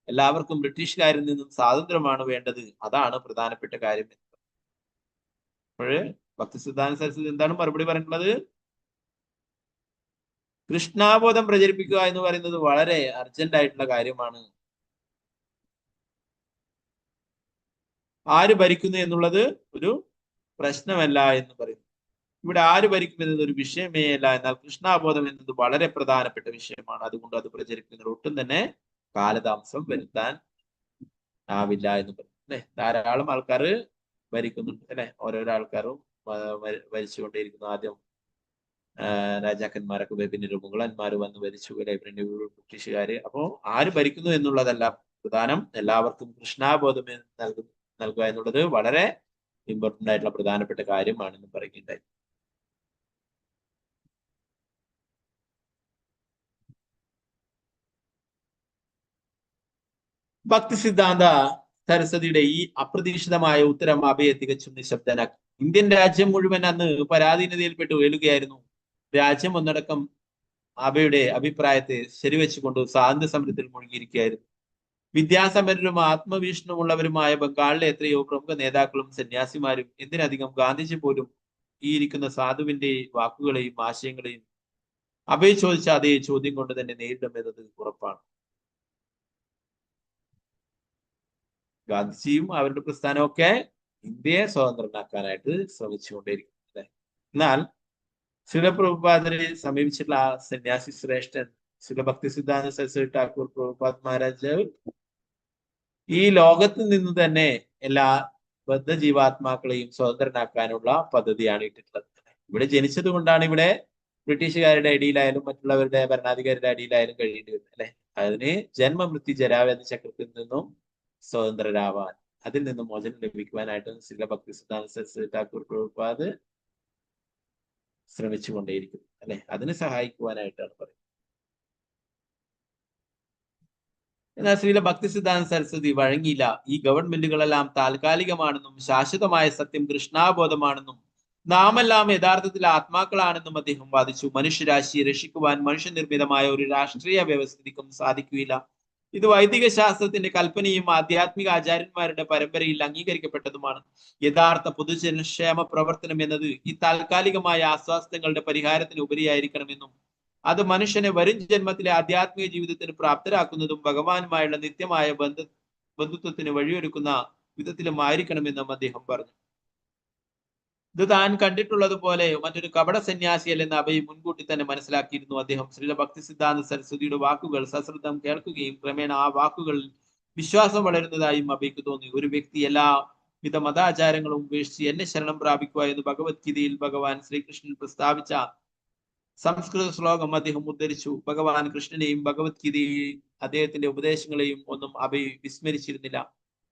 എല്ലാവർക്കും ബ്രിട്ടീഷുകാരിൽ നിന്നും സ്വാതന്ത്ര്യമാണ് വേണ്ടത്, അതാണ് പ്രധാനപ്പെട്ട കാര്യം. അപ്പോഴ് ഭക്തി സിദ്ധാന്ത സരസ്വതി എന്താണ് മറുപടി പറഞ്ഞിട്ടുള്ളത്? കൃഷ്ണാബോധം പ്രചരിപ്പിക്കുക എന്ന് പറയുന്നത് വളരെ അർജന്റ് ആയിട്ടുള്ള കാര്യമാണ്. ആര് ഭരിക്കുന്നു എന്നുള്ളത് ഒരു പ്രശ്നമല്ല എന്ന് പറയുന്നു. ഇവിടെ ആര് ഭരിക്കും എന്നത് ഒരു വിഷയമേ അല്ല. എന്നാൽ കൃഷ്ണാബോധം എന്നത് വളരെ പ്രധാനപ്പെട്ട വിഷയമാണ്. അതുകൊണ്ട് അത് പ്രചരിക്കുന്നതിൽ ഒട്ടും തന്നെ കാലതാമസം വരുത്താൻ ആവില്ല എന്ന് പറയും. അല്ലെ, ധാരാളം ആൾക്കാർ ഭരിക്കുന്നുണ്ട് അല്ലെ, ഓരോരോ ആൾക്കാരും ഭരിച്ചുകൊണ്ടേയിരിക്കുന്നു. ആദ്യം രാജാക്കന്മാരൊക്കെ പിന്നീട് മുഗളന്മാർ വന്ന് ഭരിച്ചു, അല്ലെ, ബ്രിട്ടീഷുകാര്. അപ്പോ ആര് ഭരിക്കുന്നു എന്നുള്ളതല്ല പ്രധാനം, എല്ലാവർക്കും കൃഷ്ണാബോധം നൽകുക എന്നുള്ളത് വളരെ ഇമ്പോർട്ടന്റ് ആയിട്ടുള്ള പ്രധാനപ്പെട്ട കാര്യമാണെന്ന് പറയുന്നുണ്ടായി. ഭക്തി സിദ്ധാന്ത സരസ്വതിയുടെ ഈ അപ്രതീക്ഷിതമായ ഉത്തരം അഭയെ തികച്ചും നിശബ്ദനാക്കി. ഇന്ത്യൻ രാജ്യം മുഴുവൻ അന്ന് പരാധീനതയിൽപ്പെട്ട് ഉയലുകയായിരുന്നു. രാജ്യം ഒന്നടക്കം അഭയുടെ അഭിപ്രായത്തെ ശരിവെച്ചുകൊണ്ട് സ്വാതന്ത്ര്യ സമരത്തിൽ മുഴുകിയിരിക്കുകയായിരുന്നു. വിദ്യാസമ്പന്നരും ആത്മവീക്ഷണമുള്ളവരുമായ ബംഗാളിലെ എത്രയോ പ്രമുഖ നേതാക്കളും സന്യാസിമാരും, എന്തിനധികം ഗാന്ധിജി പോലും ഈ ഇരിക്കുന്ന സാധുവിന്റെ വാക്കുകളെയും ആശയങ്ങളെയും അഭയ് ചോദിച്ച അതേ ചോദ്യം കൊണ്ട് തന്നെ നേരിടുമെന്നത് ഉറപ്പാണ്. ഗാന്ധിജിയും അവരുടെ പ്രസ്ഥാനമൊക്കെ ഇന്ത്യയെ സ്വതന്ത്രനാക്കാനായിട്ട് ശ്രമിച്ചുകൊണ്ടേയിരിക്കും അല്ലെ. എന്നാൽ ശിലപ്രഭുപാദരെ സമീപിച്ചിട്ടുള്ള ആ സന്യാസി ശ്രേഷ്ഠൻ ശില ഭക്തി സിദ്ധാന്ത സരസ്വതി ഠാക്കൂർ പ്രഭുപാദ് മഹാരാജ് ഈ ലോകത്ത് നിന്ന് തന്നെ എല്ലാ ബദ്ധജീവാത്മാക്കളെയും സ്വതന്ത്രനാക്കാനുള്ള പദ്ധതിയാണ് ഇട്ടിട്ടുള്ളത്. ഇവിടെ ജനിച്ചത് കൊണ്ടാണ് ഇവിടെ ബ്രിട്ടീഷുകാരുടെ അടിയിലായാലും മറ്റുള്ളവരുടെ ഭരണാധികാരിയുടെ അടിയിലായാലും കഴിയേണ്ടി വരുന്നത് അല്ലെ. അതിന് ജന്മമൃത്യു ജരാവ്യാധി ചക്രത്തിൽ നിന്നും സ്വതന്ത്രരാവാൻ, അതിൽ നിന്ന് മോചനം ലഭിക്കുവാനായിട്ട് ശ്രീല ഭക്തി സിദ്ധാന്ത സരസ്വതി ഠാക്കൂർ പ്രഭുപാദ് ശ്രമിച്ചുകൊണ്ടേയിരിക്കുന്നു അല്ലെ. അതിന് സഹായിക്കുവാനായിട്ടാണ് പറയുന്നത്. എന്നാൽ ശ്രീല ഭക്തി സിദ്ധാന്ത സരസ്വതി വഴങ്ങിയില്ല. ഈ ഗവൺമെന്റുകളെല്ലാം താൽക്കാലികമാണെന്നും ശാശ്വതമായ സത്യം കൃഷ്ണാബോധമാണെന്നും നാമെല്ലാം യഥാർത്ഥത്തിൽ ആത്മാക്കളാണെന്നും അദ്ദേഹം വാദിച്ചു. മനുഷ്യരാശിയെ രക്ഷിക്കുവാൻ മനുഷ്യനിർമ്മിതമായ ഒരു രാഷ്ട്രീയ വ്യവസ്ഥിതിക്കും സാധിക്കുകയില്ല. ഇത് വൈദിക ശാസ്ത്രത്തിന്റെ കൽപ്പനയും ആധ്യാത്മിക ആചാര്യന്മാരുടെ പരമ്പരയിൽ അംഗീകരിക്കപ്പെട്ടതുമാണ്. യഥാർത്ഥ പൊതുജനക്ഷേമ പ്രവർത്തനം എന്നത് ഈ താൽക്കാലികമായ ആസ്വാസ്ഥങ്ങളുടെ പരിഹാരത്തിന് ഉപരിയായിരിക്കണമെന്നും അത് മനുഷ്യനെ വരും ജന്മത്തിലെ ആധ്യാത്മിക ജീവിതത്തിന് പ്രാപ്തരാക്കുന്നതും ഭഗവാനുമായുള്ള നിത്യമായ ബന്ധുത്വത്തിന് വഴിയൊരുക്കുന്ന വിധത്തിലും ആയിരിക്കണമെന്നും അദ്ദേഹം പറഞ്ഞു. ഇത് താൻ കണ്ടിട്ടുള്ളതുപോലെ മറ്റൊരു കപട സന്യാസിയല്ലെന്ന് അഭയ് മുൻകൂട്ടി തന്നെ മനസ്സിലാക്കിയിരുന്നു. അദ്ദേഹം ശ്രീല ഭക്തി സിദ്ധാന്ത സരസ്വതിയുടെ വാക്കുകൾ സശ്രദ്ധം കേൾക്കുകയും ക്രമേണ ആ വാക്കുകളിൽ വിശ്വാസം വളരുന്നതായും അഭയ്ക്ക് തോന്നി. ഒരു വ്യക്തി എല്ലാവിധ മതാചാരങ്ങളും ഉപേക്ഷിച്ച് എന്നെ ശരണം പ്രാപിക്കുക എന്ന് ഭഗവത്ഗീതയിൽ ഭഗവാൻ ശ്രീകൃഷ്ണൻ പ്രസ്താവിച്ച സംസ്കൃത ശ്ലോകം അദ്ദേഹം ഉദ്ധരിച്ചു. ഭഗവാൻ കൃഷ്ണനെയും ഭഗവത്ഗീതയെയും അദ്ദേഹത്തിന്റെ ഉപദേശങ്ങളെയും ഒന്നും അഭയ് വിസ്മരിച്ചിരുന്നില്ല.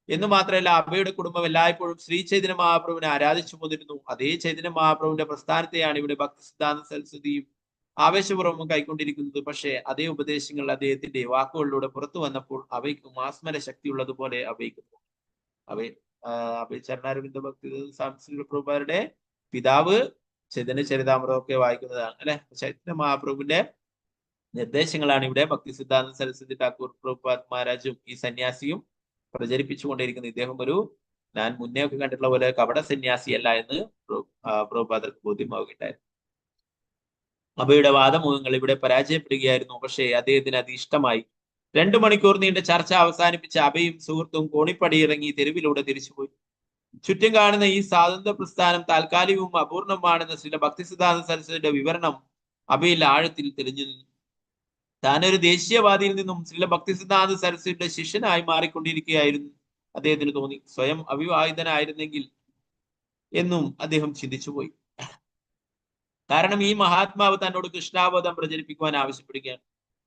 എന്ന് മാത്രമല്ല, അഭയുടെ കുടുംബം എല്ലായ്പ്പോഴും ശ്രീ ചൈതന്യ മഹാപ്രഭുവിനെ ആരാധിച്ചു പോന്നിരുന്നു. അതേ ചൈതന്യ മഹാപ്രഭുവിന്റെ പ്രസ്ഥാനത്തെയാണ് ഇവിടെ ഭക്തി സിദ്ധാന്ത സരസ്വതിയും ആവേശപൂർവ്വം കൈക്കൊണ്ടിരിക്കുന്നത്. പക്ഷേ അതേ ഉപദേശങ്ങൾ അദ്ദേഹത്തിന്റെ വാക്കുകളിലൂടെ പുറത്തു വന്നപ്പോൾ അവയ്ക്ക് മാസ്മര ശക്തി ഉള്ളതുപോലെ അഭയ്ക്ക് അഭയ് ചരണാരവിന്ദ ഭക്തി പ്രഭുപാദരുടെ പിതാവ് ചൈതന്യ ചരിതാമൃതമൊക്കെ വായിക്കുന്നതാണ് അല്ലെ. ചൈതന്യ മഹാപ്രഭുവിന്റെ നിർദ്ദേശങ്ങളാണ് ഇവിടെ ഭക്തി സിദ്ധാന്ത സരസ്വതി ഠാക്കൂർ പ്രഭുപാദ് മഹാരാജും ഈ സന്യാസിയും പ്രചരിപ്പിച്ചുകൊണ്ടിരിക്കുന്നത്. ഇദ്ദേഹം ഞാൻ മുന്നേ ഒക്കെ കണ്ടിട്ടുള്ള പോലെ കപട സന്യാസിയല്ല എന്ന് പ്രഭുപാദർക്ക് ബോധ്യമാവുകയുണ്ടായിരുന്നു. അഭയുടെ വാദമുഖങ്ങൾ ഇവിടെ പരാജയപ്പെടുകയായിരുന്നു. പക്ഷേ അദ്ദേഹത്തിന് അത് ഇഷ്ടമായി. 2 മണിക്കൂർ നീണ്ട ചർച്ച അവസാനിപ്പിച്ച അഭയും സുഹൃത്തും കോണിപ്പടിയിറങ്ങി തെരുവിലൂടെ തിരിച്ചുപോയി. ചുറ്റും കാണുന്ന ഈ സ്വാതന്ത്ര്യ പ്രസ്ഥാനം താൽക്കാലികവും അപൂർണമാണെന്ന ചില ഭക്തി സിദ്ധാന്ത സരസ്വതിയുടെ വിവരണം അഭയിൽ ആഴത്തിൽ തെളിഞ്ഞു നിന്നു. താനൊരു ദേശീയവാദിയിൽ നിന്നും ചില ഭക്തി സിദ്ധാന്ത സരസ്വതിയുടെ ശിഷ്യനായി മാറിക്കൊണ്ടിരിക്കുകയായിരുന്നു അദ്ദേഹത്തിന് തോന്നി. സ്വയം അവിവാഹിതനായിരുന്നെങ്കിൽ എന്നും അദ്ദേഹം ചിന്തിച്ചുപോയി. കാരണം ഈ മഹാത്മാവ് തന്നോട് കൃഷ്ണാബോധം പ്രചരിപ്പിക്കുവാൻ ആവശ്യപ്പെടുകയാണ്.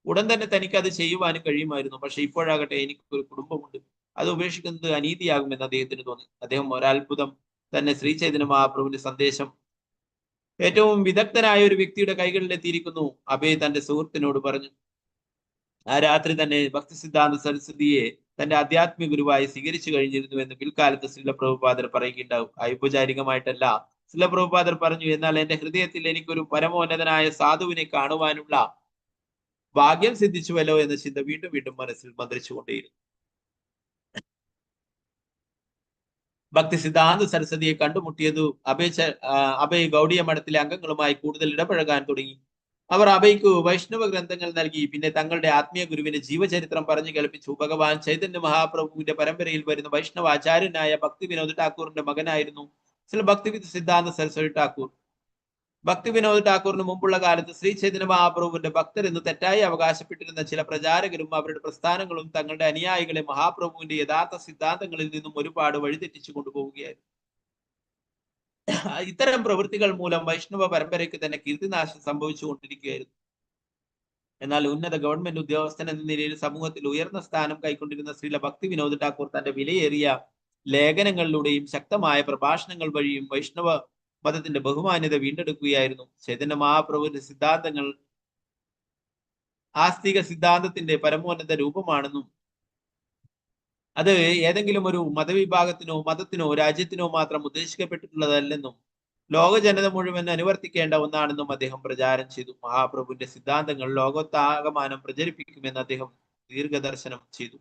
ഉടൻ തന്നെ തനിക്ക് അത് ചെയ്യുവാനും കഴിയുമായിരുന്നു. പക്ഷെ ഇപ്പോഴാകട്ടെ എനിക്കൊരു കുടുംബമുണ്ട്, അത് ഉപേക്ഷിക്കുന്നത് അനീതിയാകുമെന്ന് അദ്ദേഹത്തിന് തോന്നി. അദ്ദേഹം ഒരത്ഭുതം തന്നെ ശ്രീ ചൈതന്യ മഹാപ്രഭുവിന്റെ സന്ദേശം ഏറ്റവും വിദഗ്ധനായ ഒരു വ്യക്തിയുടെ കൈകളിൽ എത്തിയിരിക്കുന്നു, അഭയ് തന്റെ സുഹൃത്തിനോട് പറഞ്ഞു. ആ രാത്രി തന്നെ ഭക്തി സിദ്ധാന്ത സരസ്വതിയെ തന്റെ ആധ്യാത്മിക ഗുരുവായി സ്വീകരിച്ചു കഴിഞ്ഞിരുന്നുവെന്ന് പിൽക്കാലത്ത് ശ്രീല പ്രഭുപാദർ പറയുകയുണ്ടാവും. ഔപചാരികമായിട്ടല്ല, ശ്രീല പ്രഭുപാദർ പറഞ്ഞു, എന്നാൽ എന്റെ ഹൃദയത്തിൽ എനിക്കൊരു പരമോന്നതനായ സാധുവിനെ കാണുവാനുള്ള ഭാഗ്യം സിദ്ധിച്ചുവല്ലോ എന്ന ചിന്ത വീണ്ടും വീണ്ടും മനസ്സിൽ മന്ത്രിച്ചുകൊണ്ടേയിരുന്നു. ഭക്തി സിദ്ധാന്ത സരസ്വതിയെ കണ്ടുമുട്ടിയതു അഭയ് ഗൗഡിയ മഠത്തിലെ അംഗങ്ങളുമായി കൂടുതൽ ഇടപഴകാൻ തുടങ്ങി. അവർ അഭയ്ക്ക് വൈഷ്ണവ ഗ്രന്ഥങ്ങൾ നൽകി. പിന്നെ തങ്ങളുടെ ആത്മീയ ഗുരുവിന്റെ ജീവചരിത്രം പറഞ്ഞു കേൾപ്പിച്ചു. ഭഗവാൻ ചൈതന്യ മഹാപ്രഭുവിന്റെ പരമ്പരയിൽ വരുന്ന വൈഷ്ണവ ആചാര്യനായ ഭക്തി വിനോദ് ഠാക്കൂറിന്റെ മകനായിരുന്നു ശ്രീ ഭക്തി സിദ്ധാന്ത സരസ്വതി ഠാക്കൂർ. ഭക്തി വിനോദ് ഠാക്കൂറിന് മുമ്പുള്ള കാലത്ത് ശ്രീ ചൈതന്യ മഹാപ്രഭുവിന്റെ ഭക്തർ എന്ന് തെറ്റായി അവകാശപ്പെട്ടിരുന്ന ചില പ്രചാരകരും അവരുടെ പ്രസ്ഥാനങ്ങളും തങ്ങളുടെ അനുയായികളെ മഹാപ്രഭുവിന്റെ യഥാർത്ഥ സിദ്ധാന്തങ്ങളിൽ നിന്നും ഒരുപാട് വഴിതെറ്റിച്ചു കൊണ്ടുപോവുകയായിരുന്നു. ഇത്തരം പ്രവൃത്തികൾ മൂലം വൈഷ്ണവ പരമ്പരയ്ക്ക് തന്നെ കീർത്തിനാശം സംഭവിച്ചുകൊണ്ടിരിക്കുകയായിരുന്നു. എന്നാൽ ഉന്നത ഗവൺമെന്റ് ഉദ്യോഗസ്ഥൻ എന്ന നിലയിൽ സമൂഹത്തിൽ ഉയർന്ന സ്ഥാനം കൈക്കൊണ്ടിരുന്ന ശ്രീല ഭക്തി വിനോദ് ഠാക്കൂർ തന്റെ വിലയേറിയ ലേഖനങ്ങളിലൂടെയും ശക്തമായ പ്രഭാഷണങ്ങൾ വഴിയും വൈഷ്ണവ മതത്തിന്റെ ബഹുമാന്യത വീണ്ടെടുക്കുകയായിരുന്നു. ചൈതന്യ മഹാപ്രഭുവിന്റെ സിദ്ധാന്തങ്ങൾ ആസ്തിക സിദ്ധാന്തത്തിന്റെ പരമോന്നത രൂപമാണെന്നും അത് ഏതെങ്കിലും ഒരു മതവിഭാഗത്തിനോ മതത്തിനോ രാജ്യത്തിനോ മാത്രം ഉദ്ദേശിക്കപ്പെട്ടിട്ടുള്ളതല്ലെന്നും ലോക ജനത മുഴുവൻ അനുവർത്തിക്കേണ്ട ഒന്നാണെന്നും അദ്ദേഹം പ്രചാരം ചെയ്തു. മഹാപ്രഭുവിന്റെ സിദ്ധാന്തങ്ങൾ ലോകത്താകമാനം പ്രചരിപ്പിക്കുമെന്ന് അദ്ദേഹം ദീർഘദർശനം ചെയ്തു.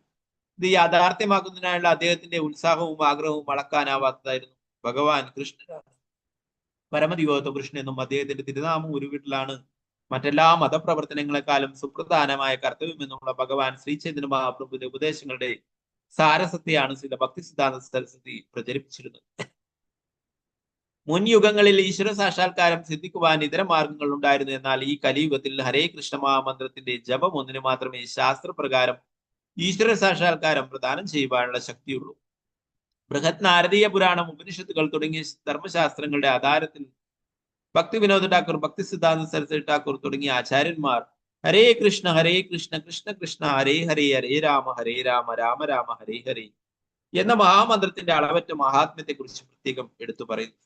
ഇത് യാഥാർത്ഥ്യമാക്കുന്നതിനായുള്ള അദ്ദേഹത്തിന്റെ ഉത്സാഹവും ആഗ്രഹവും അളക്കാനാവാത്തതായിരുന്നു. ഭഗവാൻ കൃഷ്ണനാണ് പരമദിവോത്ത കൃഷ്ണൻ എന്നും അദ്ദേഹത്തിന്റെ തിരുനാമം ഉരുവിട്ടിലാണ് മറ്റെല്ലാ മതപ്രവർത്തനങ്ങളെക്കാളും സുപ്രധാനമായ കർത്തവ്യം എന്നുള്ള ഭഗവാൻ ശ്രീ ചൈതന്യ മഹാപ്രഭുവിന്റെ ഉപദേശങ്ങളുടെ സാരസത്തെയാണ് ചില ഭക്തി സിദ്ധാന്ത സരസ്വതി പ്രചരിപ്പിച്ചിരുന്നത്. മുൻ യുഗങ്ങളിൽ ഈശ്വര സാക്ഷാത്കാരം സിദ്ധിക്കുവാൻ ഇതര മാർഗങ്ങൾ ഉണ്ടായിരുന്നു. എന്നാൽ ഈ കലിയുഗത്തിൽ ഹരേ കൃഷ്ണ മഹാമന്ത്രത്തിന്റെ ജപം ഒന്നിന് മാത്രമേ ശാസ്ത്രപ്രകാരം ഈശ്വര സാക്ഷാത്കാരം പ്രദാനം ചെയ്യുവാനുള്ള ശക്തിയുള്ളൂ. ബൃഹത് നാരദീയ പുരാണം, ഉപനിഷത്തുകൾ തുടങ്ങിയ ധർമ്മശാസ്ത്രങ്ങളുടെ ആധാരത്തിൽ ഭക്തി വിനോദ് ഠാക്കൂർ, ഭക്തി സിദ്ധാന്ത സരസ്വതി ഠാക്കൂർ തുടങ്ങിയ ആചാര്യന്മാർ ഹരേ കൃഷ്ണ കൃഷ്ണ കൃഷ്ണ ഹരേ ഹരേ ഹരേ രാമ രാമ രാമ ഹരേ ഹരേ എന്ന മഹാമന്ത്രത്തിന്റെ അളവറ്റ മഹാത്മ്യത്തെ കുറിച്ച് പ്രത്യേകം എടുത്തു പറയുന്നു.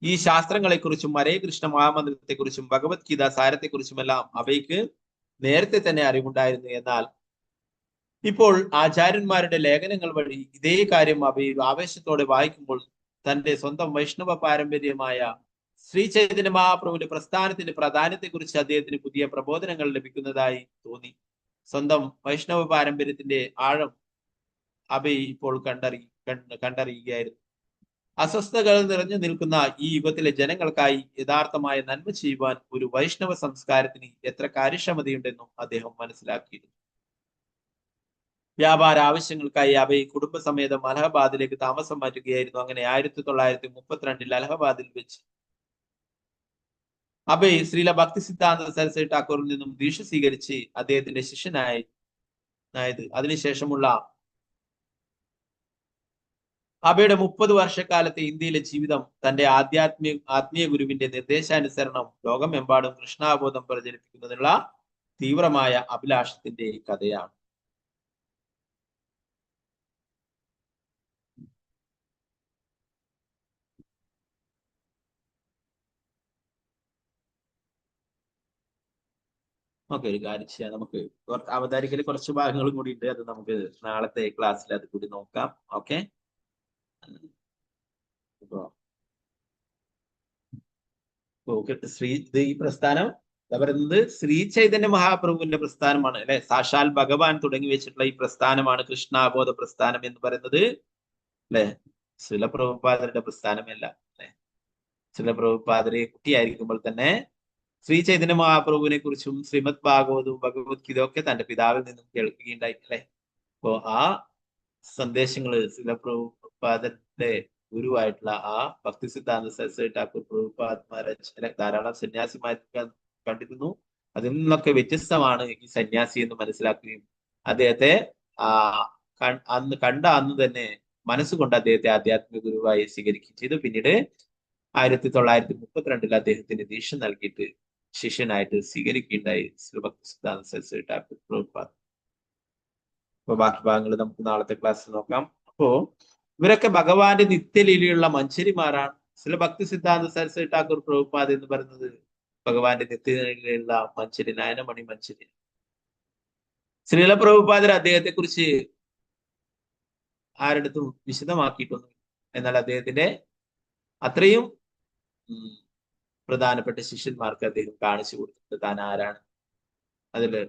ഈ ശാസ്ത്രങ്ങളെക്കുറിച്ചും ഹരേ കൃഷ്ണ മഹാമന്ത്രത്തെക്കുറിച്ചും ഭഗവത്ഗീത സാരത്തെക്കുറിച്ചുമെല്ലാം അവയ്ക്ക് നേരത്തെ തന്നെ അറിവുണ്ടായിരുന്നു. എന്നാൽ ഇപ്പോൾ ആചാര്യന്മാരുടെ ലേഖനങ്ങൾ വഴി ഇതേ കാര്യം അവയിൽ ആവേശത്തോടെ വായിക്കുമ്പോൾ തന്റെ സ്വന്തം വൈഷ്ണവ പാരമ്പര്യമായ ശ്രീ ചൈതന്യ മഹാപ്രഭുവിന്റെ പ്രസ്ഥാനത്തിന്റെ പ്രാധാന്യത്തെക്കുറിച്ച് അദ്ദേഹത്തിന് പുതിയ പ്രബോധനങ്ങൾ ലഭിക്കുന്നതായി തോന്നി. സ്വന്തം വൈഷ്ണവ പാരമ്പര്യത്തിന്റെ ആഴം അഭയ് ഇപ്പോൾ കണ്ടറിയുകയായിരുന്നു. അസ്വസ്ഥതകൾ നിറഞ്ഞു നിൽക്കുന്ന ഈ യുഗത്തിലെ ജനങ്ങൾക്കായി യഥാർത്ഥമായ നന്മ ചെയ്യുവാൻ ഒരു വൈഷ്ണവ സംസ്കാരത്തിന് എത്ര കാര്യക്ഷമതയുണ്ടെന്നും അദ്ദേഹം മനസ്സിലാക്കിയിരുന്നു. വ്യാപാര ആവശ്യങ്ങൾക്കായി അഭയ് കുടുംബസമേതം അലഹബാദിലേക്ക് താമസം മാറ്റുകയായിരുന്നു. അങ്ങനെ 1932 അലഹബാദിൽ വെച്ച് അഭയ് ശ്രീല ഭക്തി സിദ്ധാന്ത സരസ്വതി ഠാക്കൂറിൽ നിന്നും ദീക്ഷ സ്വീകരിച്ച് അദ്ദേഹത്തിന്റെ ശിഷ്യനായത്. അതിനുശേഷമുള്ള അഭയുടെ 30 വർഷക്കാലത്തെ ഇന്ത്യയിലെ ജീവിതം തന്റെ ആത്മീയ ഗുരുവിന്റെ നിർദ്ദേശാനുസരണം ലോകമെമ്പാടും കൃഷ്ണാബോധം പ്രചരിപ്പിക്കുന്നതിനുള്ള തീവ്രമായ അഭിലാഷത്തിന്റെ കഥയാണ്. ഓക്കെ, ഒരു കാര്യം ചെയ്യാം. നമുക്ക് അവതാരിക്കൽ കുറച്ച് ഭാഗങ്ങളും കൂടി ഉണ്ട്. അത് നമുക്ക് നാളത്തെ ക്ലാസ്സിൽ അത് കൂടി നോക്കാം. ഓക്കെ, ഈ പ്രസ്ഥാനം എന്താ പറയുന്നത്? ശ്രീ ചൈതന്യ മഹാപ്രഭുവിന്റെ പ്രസ്ഥാനമാണ് അല്ലെ. സാക്ഷാൽ ഭഗവാൻ തുടങ്ങി വെച്ചിട്ടുള്ള ഈ പ്രസ്ഥാനമാണ് കൃഷ്ണാബോധ പ്രസ്ഥാനം എന്ന് പറയുന്നത് അല്ലെ. ശ്രീല പ്രഭുപാദരുടെ പ്രസ്ഥാനമല്ല അല്ലെ. ശ്രീല പ്രഭുപാദരെ കുട്ടിയായിരിക്കുമ്പോൾ തന്നെ ശ്രീ ചൈതന്യ മഹാപ്രഭുവിനെ കുറിച്ചും ശ്രീമദ് ഭാഗവതവും ഭഗവത്ഗീത ഒക്കെ തന്റെ പിതാവിൽ നിന്നും കേൾക്കുകയുണ്ടായി അല്ലെ. അപ്പോ ആ സന്ദേശങ്ങള് ശ്രീല പ്രഭുപാദന്റെ ഗുരുവായിട്ടുള്ള ആ ഭക്തി സിദ്ധാന്ത സരസ്വതി ഠാക്കൂർ പ്രഭുപാദ് ധാരാളം സന്യാസിമാർ കണ്ടിരുന്നു. അതിൽ നിന്നൊക്കെ വ്യത്യസ്തമാണ് ഈ സന്യാസി എന്ന് മനസ്സിലാക്കുകയും അദ്ദേഹത്തെ അന്ന് തന്നെ മനസ്സുകൊണ്ട് അദ്ദേഹത്തെ ആധ്യാത്മിക ഗുരുവായി സ്വീകരിക്കുകയും ചെയ്തു. പിന്നീട് 1932 അദ്ദേഹത്തിന് ദീക്ഷ നൽകിയിട്ട് ശിഷ്യനായിട്ട് സ്വീകരിക്കുകയുണ്ടായി ഭക്തി സിദ്ധാന്ത സരസ്വതി ഠാക്കൂർ പ്രഭുപാദ്. അപ്പൊ ബാക്കി ഭാഗങ്ങൾ നമുക്ക് നാളത്തെ ക്ലാസ്സിൽ നോക്കാം. അപ്പോ ഇവരൊക്കെ ഭഗവാന്റെ നിത്യലീലയുള്ള മഞ്ചരിമാരാണ്. ചില ഭക്തി സിദ്ധാന്ത സരസ്വതി ഠാക്കൂർ പ്രഭുപാദ് എന്ന് പറയുന്നത് ഭഗവാന്റെ നിത്യലീലയുള്ള മഞ്ചരി, നയനമണി മഞ്ചരി. ശ്രീല പ്രഭുപാദർ അദ്ദേഹത്തെ കുറിച്ച് ആരുടെടുത്തും വിശദമാക്കിയിട്ടൊന്നും, എന്നാൽ അദ്ദേഹത്തിന്റെ അത്രയും പ്രധാനപ്പെട്ട ശിഷ്യന്മാർക്ക് അദ്ദേഹം കാണിച്ചു കൊടുത്തിട്ട് താൻ ആരാണ്. അതില്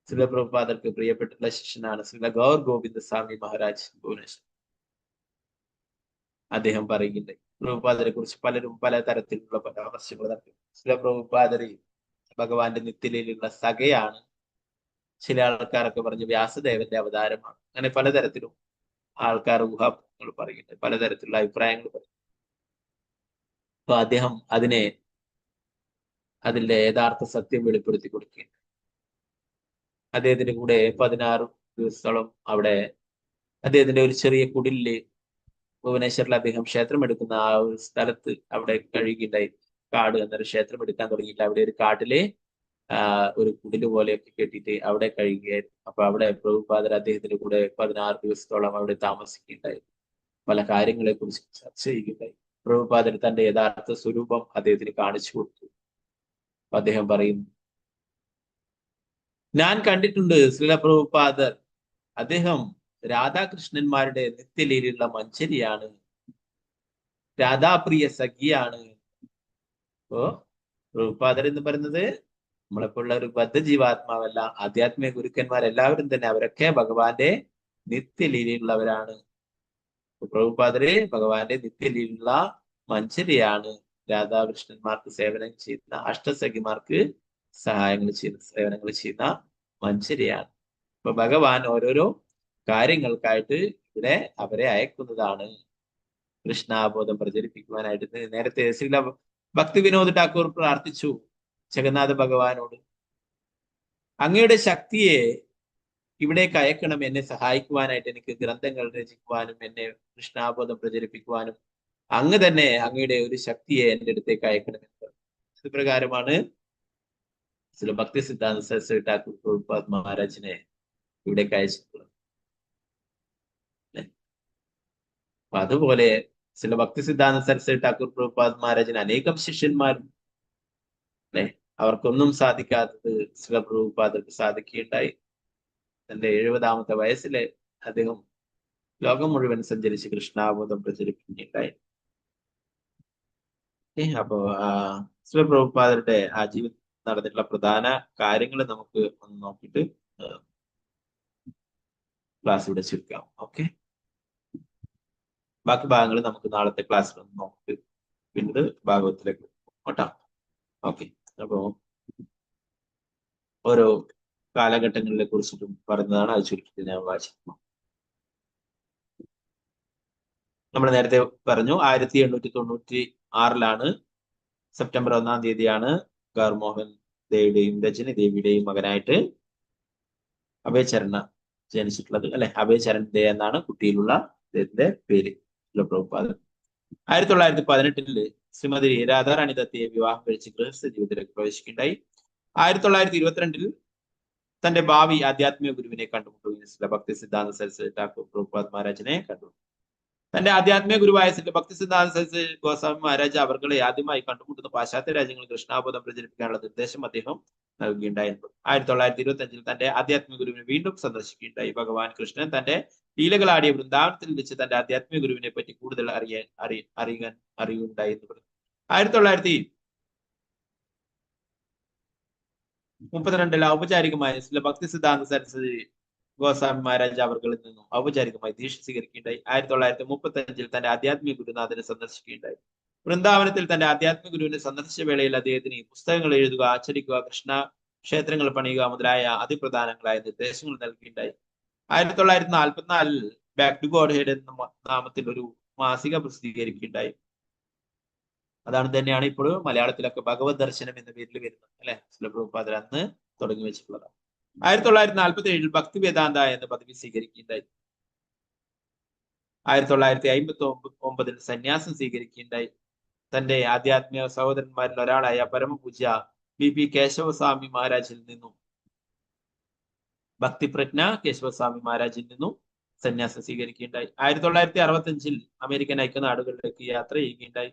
ശ്രീല പ്രഭുപാദർക്ക് പ്രിയപ്പെട്ടുള്ള ശിഷ്യനാണ് ശ്രീല ഗൗർ ഗോവിന്ദ സ്വാമി മഹാരാജ് ഭുവനേശ്വർ. അദ്ദേഹം പറയുന്നുണ്ട് പ്രഭുപാദരെ കുറിച്ച് പലരും പലതരത്തിലുള്ള പരാമർശങ്ങൾ നടത്തി. ശ്രീല പ്രഭുപാദരെ ഭഗവാന്റെ നിത്യലയിലുള്ള സഖയാണ്. ചില ആൾക്കാരൊക്കെ പറഞ്ഞു വ്യാസദേവന്റെ അവതാരമാണ്. അങ്ങനെ പലതരത്തിലും ആൾക്കാർ ഊഹാങ്ങൾ പറയുന്നുണ്ട്, പലതരത്തിലുള്ള അഭിപ്രായങ്ങൾ പറയും. അപ്പൊ അദ്ദേഹം അതിന്റെ യഥാർത്ഥ സത്യം വെളിപ്പെടുത്തി കൊടുക്കുകയാണ്. അദ്ദേഹത്തിന്റെ കൂടെ 16 ദിവസത്തോളം അവിടെ അദ്ദേഹത്തിന്റെ ഒരു ചെറിയ കുടിലില് ഭുവനേശ്വറിൽ അദ്ദേഹം ക്ഷേത്രം എടുക്കുന്ന ആ ഒരു സ്ഥലത്ത് അവിടെ കഴിയുകയുണ്ടായി. കാട് എന്നൊരു ക്ഷേത്രം എടുക്കാൻ തുടങ്ങിയിട്ട് അവിടെ ഒരു കാട്ടിലെ ഒരു കുടില് പോലെയൊക്കെ കെട്ടിയിട്ട് അവിടെ കഴിയുകയായിരുന്നു. അപ്പൊ അവിടെ പ്രഭുപാദർ അദ്ദേഹത്തിന്റെ കൂടെ 16 ദിവസത്തോളം അവിടെ താമസിക്കുകയുണ്ടായി. പല കാര്യങ്ങളെ കുറിച്ച് ചർച്ച ചെയ്യുകയുണ്ടായി. പ്രഭുപാദർ തന്റെ യഥാർത്ഥ സ്വരൂപം അദ്ദേഹത്തിന് കാണിച്ചു കൊടുത്തു. അദ്ദേഹം പറയും, ഞാൻ കണ്ടിട്ടുണ്ട് ശ്രീല പ്രഭുപാദർ, അദ്ദേഹം രാധാകൃഷ്ണന്മാരുടെ നിത്യലീലുള്ള മഞ്ചരിയാണ്, രാധാപ്രിയ സഖിയാണ്. അപ്പോ പ്രഭുപാദർ എന്ന് പറയുന്നത് നമ്മളെപ്പോലുള്ള ഒരു ബദ്ധജീവാത്മാവല്ല, ആധ്യാത്മിക ഗുരുക്കന്മാരെല്ലാവരും തന്നെ അവരൊക്കെ ഭഗവാന്റെ നിത്യലീലയുള്ളവരാണ്. പ്രഭുപാദരെ ഭഗവാന്റെ നിത്യലീലുള്ള മഞ്ചരിയാണ്, രാധാകൃഷ്ണന്മാർക്ക് സേവനം ചെയ്യുന്ന, അഷ്ടസഖിമാർക്ക് സേവനങ്ങൾ ചെയ്യുന്ന മഞ്ചരിയാണ്. അപ്പൊ ഭഗവാൻ ഓരോരോ കാര്യങ്ങൾക്കായിട്ട് ഇവിടെ അവരെ അയക്കുന്നതാണ്, കൃഷ്ണാബോധം പ്രചരിപ്പിക്കുവാനായിട്ട്. നേരത്തെ ശ്രീല ഭക്തി വിനോദ് ഠാക്കൂർ പ്രാർത്ഥിച്ചു ജഗന്നാഥ ഭഗവാനോട്, അങ്ങയുടെ ശക്തിയെ ഇവിടേക്ക് അയക്കണം, എന്നെ സഹായിക്കുവാനായിട്ട്, എനിക്ക് ഗ്രന്ഥങ്ങൾ രചിക്കുവാനും എന്നെ കൃഷ്ണാബോധം പ്രചരിപ്പിക്കുവാനും അങ്ങ് തന്നെ അങ്ങയുടെ ഒരു ശക്തിയെ എൻ്റെ അടുത്തേക്ക് അയക്കണമെന്ന്. ഇത് പ്രകാരമാണ് ചില ഭക്തി സിദ്ധാന്ത സരസ്വതി ഠാക്കൂർ പ്രഭുപാദ് മഹാരാജിനെ ഇവിടേക്ക് അയച്ചിട്ടുള്ളത്. അപ്പൊ അതുപോലെ ചില ഭക്തി സിദ്ധാന്ത സരസ്വതി ഠാക്കൂർ പ്രഭുപാദ് മഹാരാജിന് അനേകം ശിഷ്യന്മാരും അല്ലെ, അവർക്കൊന്നും സാധിക്കാത്തത് ശ്രീല പ്രഭുപാദർക്ക് സാധിക്കുകയുണ്ടായി. തന്റെ 70-ാമത്തെ വയസ്സിലെ അദ്ദേഹം ലോകം മുഴുവൻ സഞ്ചരിച്ച് കൃഷ്ണാബോധം പ്രചരിപ്പിക്കുകയുണ്ടായി. അപ്പോ ശ്രീല പ്രഭുപാദരുടെ ആ ജീവിതത്തിൽ നടന്നിട്ടുള്ള പ്രധാന കാര്യങ്ങൾ നമുക്ക് ഒന്ന് നോക്കിയിട്ട് ക്ലാസ് ഇവിടെ ചുരുക്കാം. ഓക്കെ, ബാക്കി ഭാഗങ്ങൾ നമുക്ക് നാളത്തെ ക്ലാസ്സിൽ ഒന്ന് നോക്കിയിട്ട് പിന്നീട് ഭാഗവത്തിലേക്ക് കേട്ടോ. ഓക്കെ, അപ്പോ ഓരോ കാലഘട്ടങ്ങളെ കുറിച്ചിട്ടും പറഞ്ഞതാണ്, അത് ചുരുക്കിയിട്ട് ഞാൻ വായിച്ചിരുന്നു. നമ്മൾ നേരത്തെ പറഞ്ഞു 1896 സെപ്റ്റംബർ 1-ാം തീയതിയാണ് ഗർമോഹൻ ദേവിയുടെയും രജനി ദേവിയുടെയും മകനായിട്ട് അഭയചരണ ജനിച്ചിട്ടുള്ളത് അല്ലെ. അഭയചരൺ ദേ എന്നാണ് കുട്ടിയിലുള്ള അദ്ദേഹത്തിന്റെ പേര്. പ്രഭുപാദൻ 1918 ശ്രീമതി രാധാറാണി ദത്തയെ വിവാഹം കഴിച്ച് ഗൃഹസ്ഥ ജീവിതത്തിലേക്ക് പ്രവേശിക്കുകയുണ്ടായി. 1922 തന്റെ ഭാവി ആധ്യാത്മിക ഗുരുവിനെ കണ്ടുമുട്ടുകയും ഭക്തി സിദ്ധാന്ത സരസ്വതി ഠാക്കൂർ പ്രഭുപാദ് മഹാരാജിനെ കണ്ടു. തന്റെ ആധ്യാത്മിക ഗുരുവായ ഭക്തി സിദ്ധാന്ത സരസ്വതി ഗോസ്വാമി മഹാരാജ് അവർകളെ ആദ്യമായി കണ്ടുമുട്ടുന്ന പാശ്ചാത്യ രാജ്യങ്ങളിൽ കൃഷ്ണാബോധം പ്രചരിപ്പിക്കാനുള്ള നിർദ്ദേശം അദ്ദേഹം നൽകുകയുണ്ടായിരുന്നു. 1925 തന്റെ ആധ്യാത്മിക ഗുരുവിനെ വീണ്ടും സന്ദർശിക്കുകയുണ്ടായി. ഭഗവാൻ കൃഷ്ണൻ തന്റെ ലീലകളാടിയ വൃന്ദാവനത്തിൽ വെച്ച് തന്റെ ആധ്യാത്മിക ഗുരുവിനെ പറ്റി കൂടുതൽ അറിയുകയുണ്ടായി എന്ന് പറഞ്ഞു. 1932 ഔപചാരികമായ ഭക്തി സിദ്ധാന്ത സരസ്വതി ഗോസ്വാമി മഹാരാജ് അവർകളിൽ നിന്നും ഔപചാരികമായി ദീക്ഷ സ്വീകരിക്കുകയുണ്ടായി. 1935 തന്റെ ആധ്യാത്മിക ഗുരുനാഥനെ സന്ദർശിക്കുകയുണ്ടായി. വൃന്ദാവനത്തിൽ തന്റെ ആധ്യാത്മിക ഗുരുവിനെ സന്ദർശിച്ച വേളയിൽ അദ്ദേഹത്തിന് പുസ്തകങ്ങൾ എഴുതുക, ആചരിക്കുക, കൃഷ്ണ ക്ഷേത്രങ്ങൾ പണിയുക മുതലായ അതിപ്രധാനങ്ങളായ നിർദ്ദേശങ്ങൾ നൽകുകയുണ്ടായി. 1944 ബാക്ക് ടു ഗോഡ് ഹെഡ് എന്ന നാമത്തിൽ ഒരു മാസിക പ്രസിദ്ധീകരിക്കുകയുണ്ടായി. അതാണ് തന്നെയാണ് ഇപ്പോൾ മലയാളത്തിലൊക്കെ ഭഗവത് ദർശനം എന്ന പേരിൽ വരുന്നത് അല്ലെ. ശ്രീല പ്രഭുപാദർ അന്ന് തുടങ്ങി വെച്ചിട്ടുള്ളതാണ്. 1947 ഭക്തി വേദാന്ത എന്ന പദവി സ്വീകരിക്കുകയുണ്ടായി. 1959 സന്യാസം സ്വീകരിക്കുകയുണ്ടായി. തന്റെ ആധ്യാത്മിക സഹോദരന്മാരിൽ ഒരാളായ പരമപൂജ്യ BP കേശവസ്വാമി മഹാരാജിൽ നിന്നും ഭക്തിപ്രജ്ഞ കേശവസ്വാമി മഹാരാജിൽ നിന്നും സന്യാസം സ്വീകരിക്കുകയുണ്ടായി. 1965 അമേരിക്കൻ ഐക്യനാടുകളിലേക്ക് യാത്ര ചെയ്യുകയുണ്ടായി.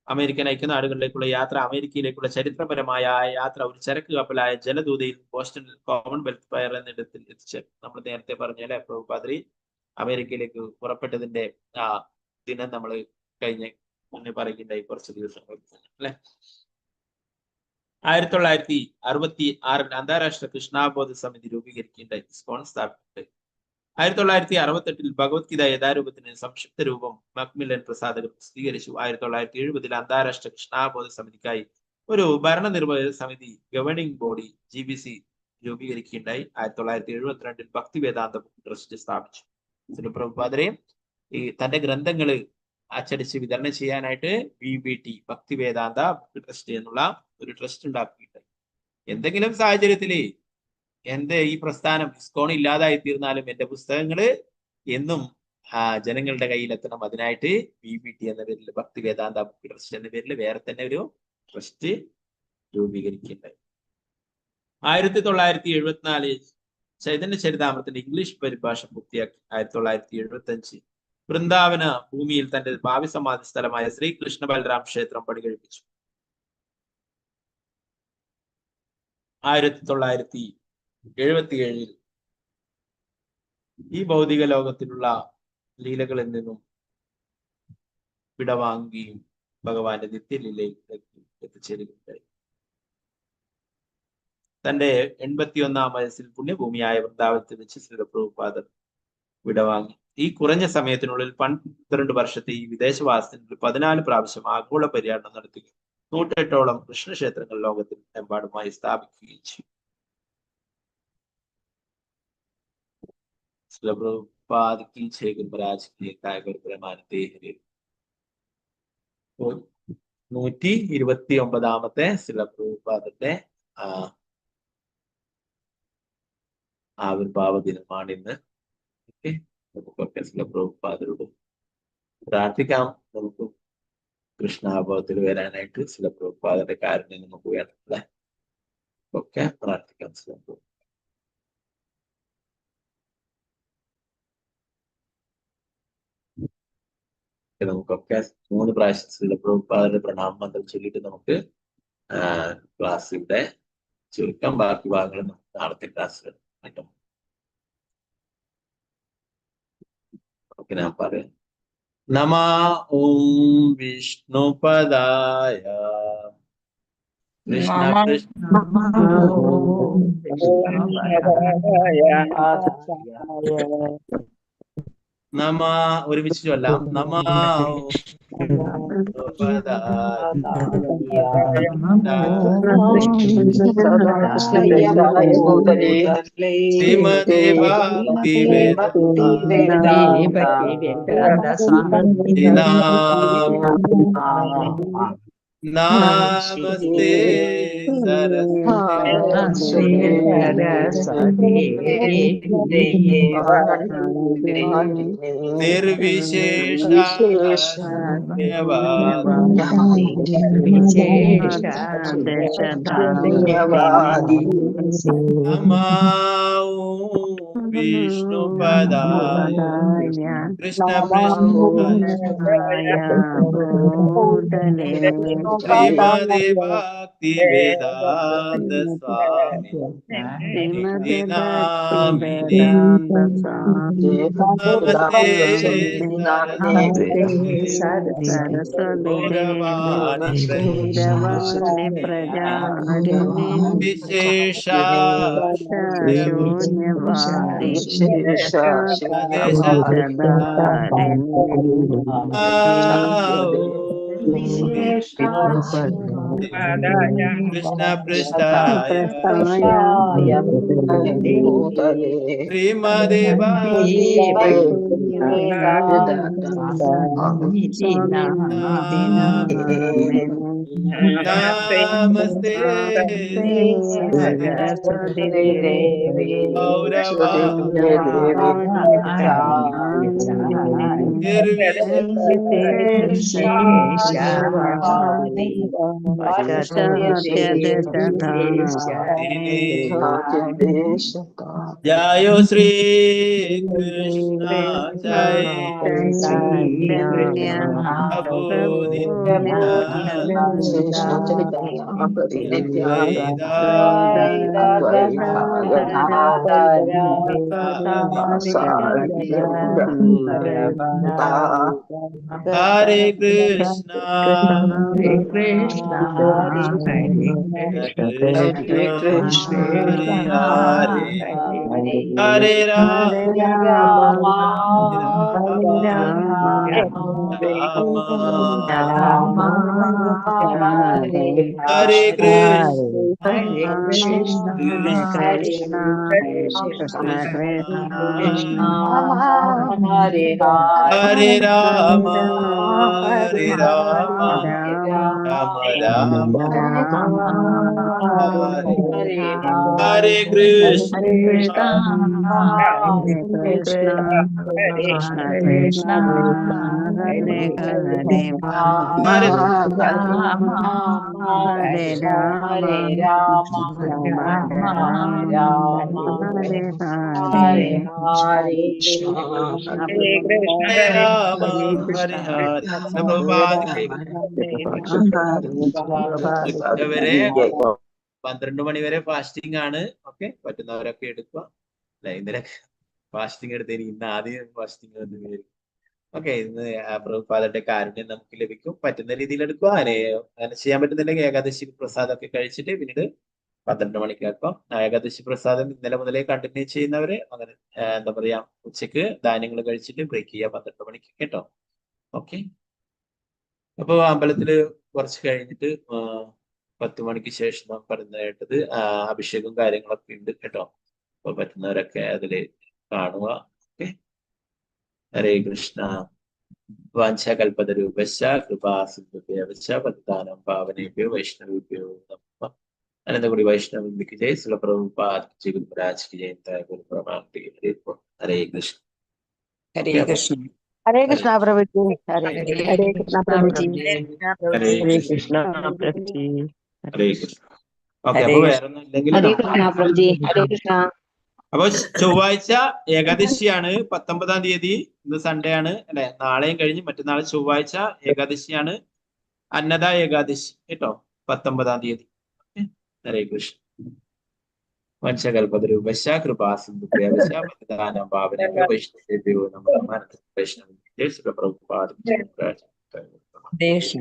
അമേരിക്കൻ ഐക്യനാടുകളിലേക്കുള്ള യാത്ര, അമേരിക്കയിലേക്കുള്ള ചരിത്രപരമായ യാത്ര ഒരു ചരക്ക് കപ്പലായ ജലദൂതയിൽ ബോസ്റ്റണിൽ കോമൺവെൽത്ത് ഫയർ എന്നിടത്തിൽ എത്തിച്ച് നമ്മൾ നേരത്തെ പറഞ്ഞല്ലേ, പ്രഭുപാദരി അമേരിക്കയിലേക്ക് പുറപ്പെട്ടതിന്റെ ആ ദിനം നമ്മൾ കഴിഞ്ഞ മുന്നേ പറയുകയുണ്ടായി കുറച്ച് ദിവസങ്ങൾ അല്ലെ. 1966 അന്താരാഷ്ട്ര കൃഷ്ണാബോധ സമിതി രൂപീകരിക്കുകയുണ്ടായി, ഇസ്കോൺ സ്ഥാപിച്ചിട്ടുണ്ട്. 1968 ഭഗവത്ഗീത യഥാരൂപത്തിന് സംക്ഷിപ്ത രൂപം മക്മില്ലൻ പ്രസാദകർ പ്രസിദ്ധീകരിച്ചു. 1970 അന്താരാഷ്ട്ര കൃഷ്ണാബോധ സമിതിക്കായി ഒരു ഭരണനിർവഹക സമിതി ഗവേണിംഗ് ബോഡി GBC രൂപീകരിക്കുകയുണ്ടായി. 1972 ഭക്തി വേദാന്ത ട്രസ്റ്റ് സ്ഥാപിച്ചു. പ്രഭുപാദരെ ഈ തന്റെ ഗ്രന്ഥങ്ങള് അച്ചടിച്ച് വിതരണം ചെയ്യാനായിട്ട് BBT ഭക്തി വേദാന്ത ബുക്ക് ട്രസ്റ്റ് എന്നുള്ള ഒരു ട്രസ്റ്റ് ഉണ്ടാക്കുകയുണ്ടായി. എന്തെങ്കിലും സാഹചര്യത്തില് എന്റെ ഈ പ്രസ്ഥാനം ഇസ്കോൺ ഇല്ലാതായി തീർന്നാലും എന്റെ പുസ്തകങ്ങള് എന്നും ജനങ്ങളുടെ കയ്യിലെത്തണം, അതിനായിട്ട് BBT എന്ന പേരിൽ ഭക്തി വേദാന്ത ബുക്ക് ട്രസ്റ്റ് എന്ന പേരിൽ വേറെ തന്നെ ഒരു ട്രസ്റ്റ് രൂപീകരിക്കുകയുണ്ടായി. 1974 ചൈതന്യ ചരിതാമൃത്തിന്റെ ഇംഗ്ലീഷ് പരിഭാഷ പൂർത്തിയാക്കി. 1975 വൃന്ദാവന ഭൂമിയിൽ തന്റെ ഭാവി സമാധി സ്ഥലമായ ശ്രീകൃഷ്ണ ബലറാം ക്ഷേത്രം പണികഴിപ്പിച്ചു. 1977 ഈ ഭൗതിക ലോകത്തിലുള്ള ലീലകളിൽ നിന്നും വിടവാങ്ങുകയും ഭഗവാന്റെ നിത്യലീലയിലേക്ക് എത്തിച്ചേരുകയുണ്ടായി. തന്റെ 81-ാം വയസ്സിൽ പുണ്യഭൂമിയായ വൃന്ദാവനത്തിൽ വെച്ച് ശ്രീല പ്രഭുപാദർ വിടവാങ്ങി. ഈ കുറഞ്ഞ സമയത്തിനുള്ളിൽ 12 വർഷത്തെ ഈ വിദേശവാസത്തിനുള്ളിൽ 14 പ്രാവശ്യം ആഗോള പര്യടനം നടത്തുകയും 108ഓളം കൃഷ്ണക്ഷേത്രങ്ങൾ ലോകത്തിൽ എമ്പാടുമായി സ്ഥാപിക്കുകയും ചെയ്തു. ശ്രീല പ്രഭുപാദ് की जय, गुरुमहाराज की जय, गुरु ब्रह्मानंदे हरे. 129ാമത്തെ ശ്രീല പ്രഭുപാദന്റെ ആവിർഭാവ ദിനമാണ് ഇന്ന്. നമുക്കൊക്കെ ശ്രീല പ്രഭുപാദരോട് പ്രാർത്ഥിക്കാം. നമുക്ക് കൃഷ്ണാഭാവത്തിൽ വരാനായിട്ട് ശ്രീല പ്രഭുപാദന്റെ കാരുണ്യം നമുക്ക് വേണം അല്ലെ. ഒക്കെ പ്രാർത്ഥിക്കാം. ശ്രീല പ്രഭു നമുക്കൊക്കെ 3 പ്രാവശ്യം ശ്രീല പ്രഭുപാദരുടെ പ്രണാമ മന്ത്രം ചൊല്ലിയിട്ട് നമുക്ക് ക്ലാസ്സിന്റെ ചുരുക്കം ബാക്കി ഭാഗങ്ങൾ നമുക്ക് നാളത്തെ ക്ലാസ്സിൽ കിട്ടും. ഓക്കെ, ഞാൻ പറയാം. നമോ ഓം വിഷ്ണുപദായ കൃഷ്ണ നമ ഒരുമിച്ച് ചൊല്ലാം. നമോ നമസ്തേ നിർവിശേഷ വിഷ്ണുപദായ കൃഷ്ണ ശ്രീമദേ ഭക്തി വേദാന്ത സ്വാമി നാമിനേ കൃഷ്ണ പൃഷ്ഠായ ശ്രീമദേ നമസ്തേ ജയോ ശ്രീ കൃഷ്ണ ജയ ഹരേ Krishna Hare Krishna, Hare Krishna, Hare Rama, Hare Krishna, Hare Rama, Hare Rama, Rama Rama, Hare Krishna, Hare Krishna, Krishna Krishna, Hare Hare, Hare Hare Rama, Hare Rama, Rama Rama, Hare Hare, Hare Krishna, Hare Rama, Hare Hare Krishna, Hare. Hare Prabhat Rama, ഉച്ചവരെ 12 മണി വരെ fasting ആണ്. Okay, പറ്റുന്നവരൊക്കെ എടുക്കുക. അല്ല, ഇന്നലെ fasting എടുത്തതിന് ഇന്ന് ആദ്യം fasting വന്നു വരും. ഓക്കെ, ഇന്ന് പ്രഭുപാദന്റെ കാരുണ്യം നമുക്ക് ലഭിക്കും. പറ്റുന്ന രീതിയിൽ എടുക്കുക. അങ്ങനെ ചെയ്യാൻ പറ്റുന്നില്ലെങ്കിൽ ഏകാദശി പ്രസാദമൊക്കെ കഴിച്ചിട്ട് പിന്നീട് 12 മണിക്കാക്കാം. ഏകാദശി പ്രസാദം ഇന്നലെ മുതലേ കണ്ടിന്യൂ ചെയ്യുന്നവര് അങ്ങനെ എന്താ പറയാ, ഉച്ചക്ക് ധാന്യങ്ങൾ കഴിച്ചിട്ട് ബ്രേക്ക് ചെയ്യുക 12 മണിക്ക് കേട്ടോ. ഓക്കെ, അപ്പൊ അമ്പലത്തില് കുറച്ച് കഴിഞ്ഞിട്ട് 10 മണിക്ക് ശേഷം നാം പറഞ്ഞു കേട്ടത് അഭിഷേകം കാര്യങ്ങളൊക്കെ ഉണ്ട് കേട്ടോ. അപ്പൊ പറ്റുന്നവരൊക്കെ അതില് കാണുക. ഓക്കെ, ഹരേ കൃഷ്ണ. വാഞ്ചകൽപതരൂപശ്ച കൃപാസിന്ധുഭ്യശ്ച പതിതാനം പാവനേഭ്യോ വൈഷ്ണവേഭ്യോ നമഃ. അനന്തകുടി വൈഷ്ണവിക്ക് ജയ്. ശ്രീല പ്രഭുപാദ് ജി, ഗുരുരാജ് की जय. गुरु प्रणाम। हरे कृष्ण। हरे Okay, Krishna. Hare Krishna Prabhuji, Hare हरे कृष्ण प्रभुजी। हरे Hare कृष्ण। Krishna Prabhuji, ഹരേ കൃഷ്ണ. ഓക്കെ, हरे അപ്പൊ कृष्ण। വേറെ ഒന്നും ഇല്ലെങ്കിൽ हरे कृष्णा प्रभुजी। हरे कृष्णा। അപ്പൊ ചൊവ്വാഴ്ച ഏകാദശിയാണ് 19-ാം തീയതി. ഇന്ന് സൺഡേ ആണ് അല്ലെ. നാളെയും കഴിഞ്ഞ് മറ്റന്നാൾ ചൊവ്വാഴ്ച ഏകാദശിയാണ്, അന്നദ ഏകാദശി കേട്ടോ, 19-ാം തീയതി. ഹരേ കൃഷ്ണ. വംശകൽപതരൂപശ്ച കൃപാസിന്ധുഭ്യശ്ച പതിതാനം പാവനേഭ്യോ വൈഷ്ണവേഭ്യോ നമഃ. വൈഷ്ണവ പ്രഭുപാദ. हरे कृष्ण।